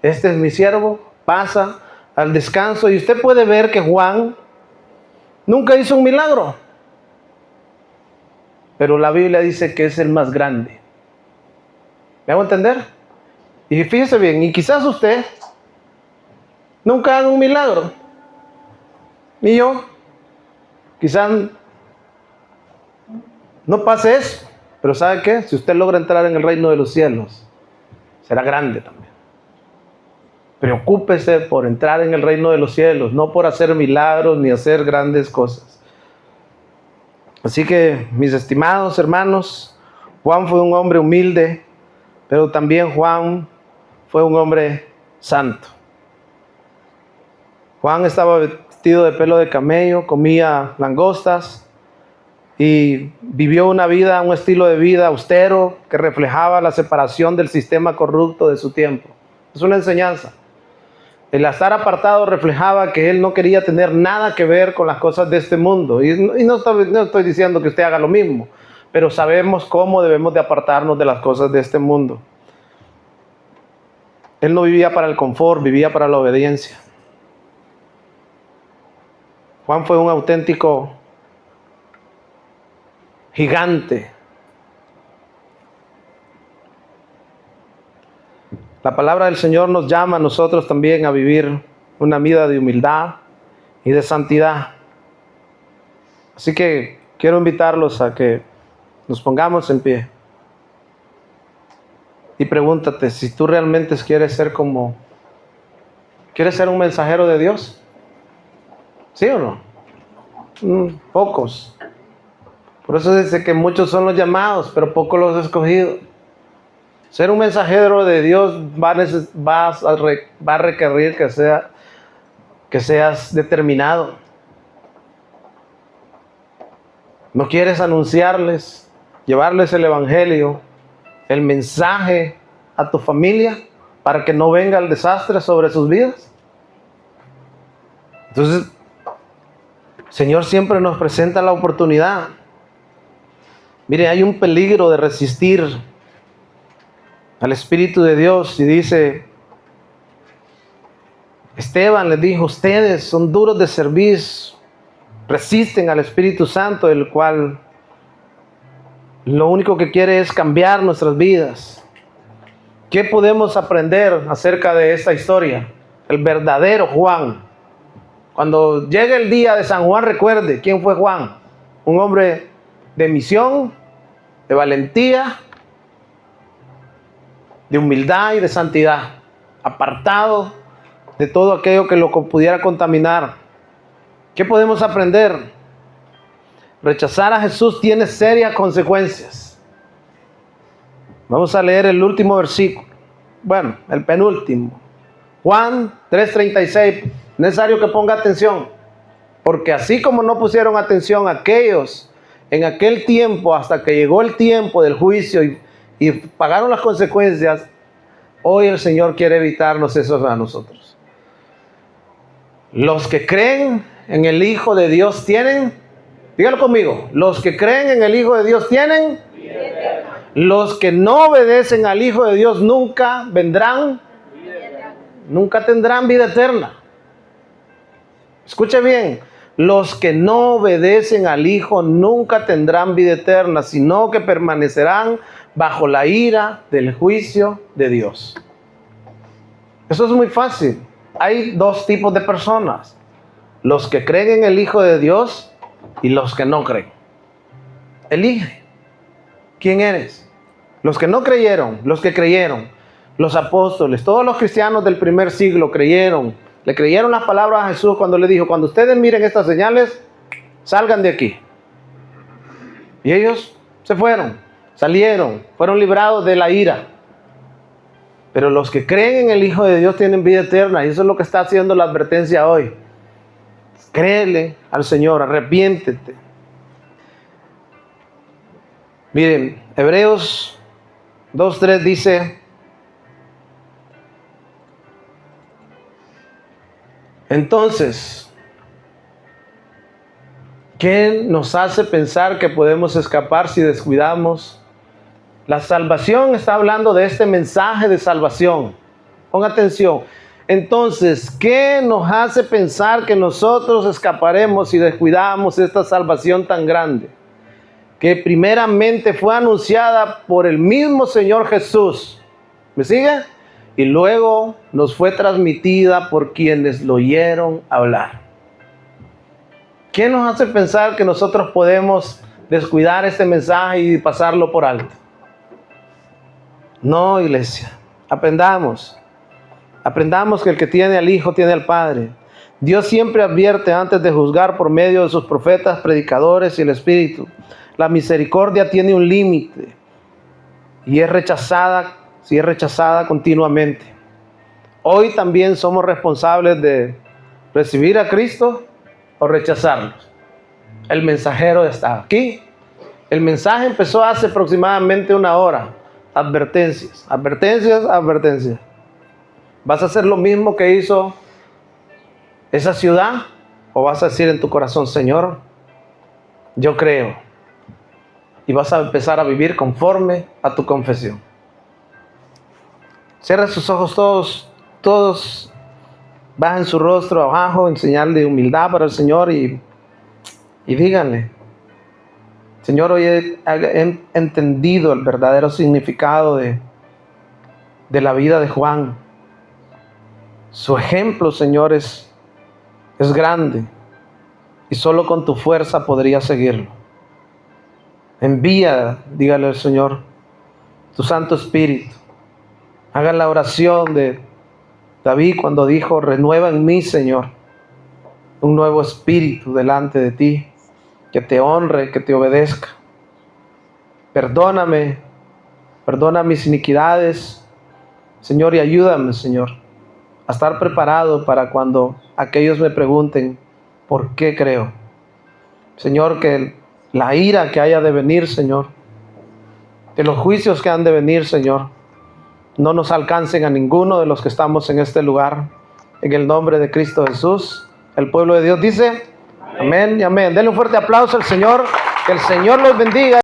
este es mi siervo, pasa al descanso? Y usted puede ver que Juan nunca hizo un milagro, pero la Biblia dice que es el más grande. ¿Me hago entender? Y fíjese bien, y quizás usted nunca haga un milagro, ni yo, quizás no pase eso, pero ¿sabe qué? Si usted logra entrar en el reino de los cielos, será grande también. Preocúpese por entrar en el reino de los cielos, no por hacer milagros ni hacer grandes cosas. Así que, mis estimados hermanos, Juan fue un hombre humilde, pero también Juan fue un hombre santo. Juan estaba vestido de pelo de camello, comía langostas y vivió una vida, un estilo de vida austero que reflejaba la separación del sistema corrupto de su tiempo. Es una enseñanza. El estar apartado reflejaba que él no quería tener nada que ver con las cosas de este mundo. Y no estoy diciendo que usted haga lo mismo, pero sabemos cómo debemos de apartarnos de las cosas de este mundo. Él no vivía para el confort, vivía para la obediencia. Juan fue un auténtico gigante. La palabra del Señor nos llama a nosotros también a vivir una vida de humildad y de santidad. Así que quiero invitarlos a que nos pongamos en pie. Y pregúntate si tú realmente quieres ser un mensajero de Dios. ¿Sí o no? Pocos. Por eso dice que muchos son los llamados, pero pocos los escogidos. Ser un mensajero de Dios va a requerir que seas determinado. ¿No quieres anunciarles, llevarles el evangelio, el mensaje a tu familia para que no venga el desastre sobre sus vidas? Entonces, el Señor siempre nos presenta la oportunidad. Mire, hay un peligro de resistir al Espíritu de Dios. Y dice, Esteban les dijo, ustedes son duros de cerviz, resisten al Espíritu Santo, el cual lo único que quiere es cambiar nuestras vidas. ¿Qué podemos aprender acerca de esta historia? El verdadero Juan. Cuando llegue el día de San Juan, recuerde quién fue Juan. Un hombre de misión, de valentía, de humildad y de santidad, apartado de todo aquello que lo pudiera contaminar. ¿Qué podemos aprender? Rechazar a Jesús tiene serias consecuencias. Vamos a leer el último versículo. Bueno, el penúltimo. Juan 3:36. Necesario que ponga atención. Porque así como no pusieron atención aquellos en aquel tiempo hasta que llegó el tiempo del juicio y pagaron las consecuencias, hoy el Señor quiere evitarnos eso a nosotros. Los que creen en el Hijo de Dios tienen, dígalo conmigo, los que creen en el Hijo de Dios tienen, los que no obedecen al Hijo de Dios nunca nunca tendrán vida eterna. Escuche bien, los que no obedecen al Hijo nunca tendrán vida eterna, sino que permanecerán bajo la ira del juicio de Dios. Eso es muy fácil. Hay dos tipos de personas: los que creen en el Hijo de Dios y los que no creen. Elige quién eres. Los que no creyeron, los que creyeron, los apóstoles, todos los cristianos del primer siglo creyeron. Le creyeron las palabras a Jesús cuando le dijo, cuando ustedes miren estas señales, salgan de aquí. Y ellos se fueron, salieron, fueron librados de la ira. Pero los que creen en el Hijo de Dios tienen vida eterna, y eso es lo que está haciendo la advertencia hoy. Créele al Señor, arrepiéntete. Miren, Hebreos 2:3 dice, entonces, ¿Qué nos hace pensar que podemos escapar si descuidamos? La salvación está hablando de este mensaje de salvación. Pon atención. Entonces, ¿qué nos hace pensar que nosotros escaparemos si descuidamos esta salvación tan grande? Que primeramente fue anunciada por el mismo Señor Jesús. ¿Me sigue? Y luego nos fue transmitida por quienes lo oyeron hablar. ¿Qué nos hace pensar que nosotros podemos descuidar este mensaje y pasarlo por alto? No, iglesia. Aprendamos. Aprendamos que el que tiene al Hijo tiene al Padre. Dios siempre advierte antes de juzgar por medio de sus profetas, predicadores y el Espíritu. La misericordia tiene un límite y es rechazada, si es rechazada continuamente. Hoy también somos responsables de recibir a Cristo o rechazarlos. El mensajero está aquí. El mensaje empezó hace aproximadamente 1 hora. Advertencias, advertencias, advertencias. ¿Vas a hacer lo mismo que hizo esa ciudad? ¿O vas a decir en tu corazón, Señor, yo creo? Y vas a empezar a vivir conforme a tu confesión. Cierra sus ojos todos bajen su rostro abajo en señal de humildad para el Señor y díganle, Señor, hoy he entendido el verdadero significado de la vida de Juan. Su ejemplo, Señor, es grande y solo con tu fuerza podría seguirlo. Envía, dígale al Señor, tu Santo Espíritu. Haga la oración de David cuando dijo, renueva en mí, Señor, un nuevo espíritu delante de ti, que te honre, que te obedezca. Perdóname, perdona mis iniquidades, Señor, y ayúdame, Señor, a estar preparado para cuando aquellos me pregunten, ¿por qué creo? Señor, que la ira que haya de venir, Señor, que los juicios que han de venir, Señor, no nos alcancen a ninguno de los que estamos en este lugar. En el nombre de Cristo Jesús, el pueblo de Dios dice, amén y amén. Denle un fuerte aplauso al Señor, que el Señor los bendiga.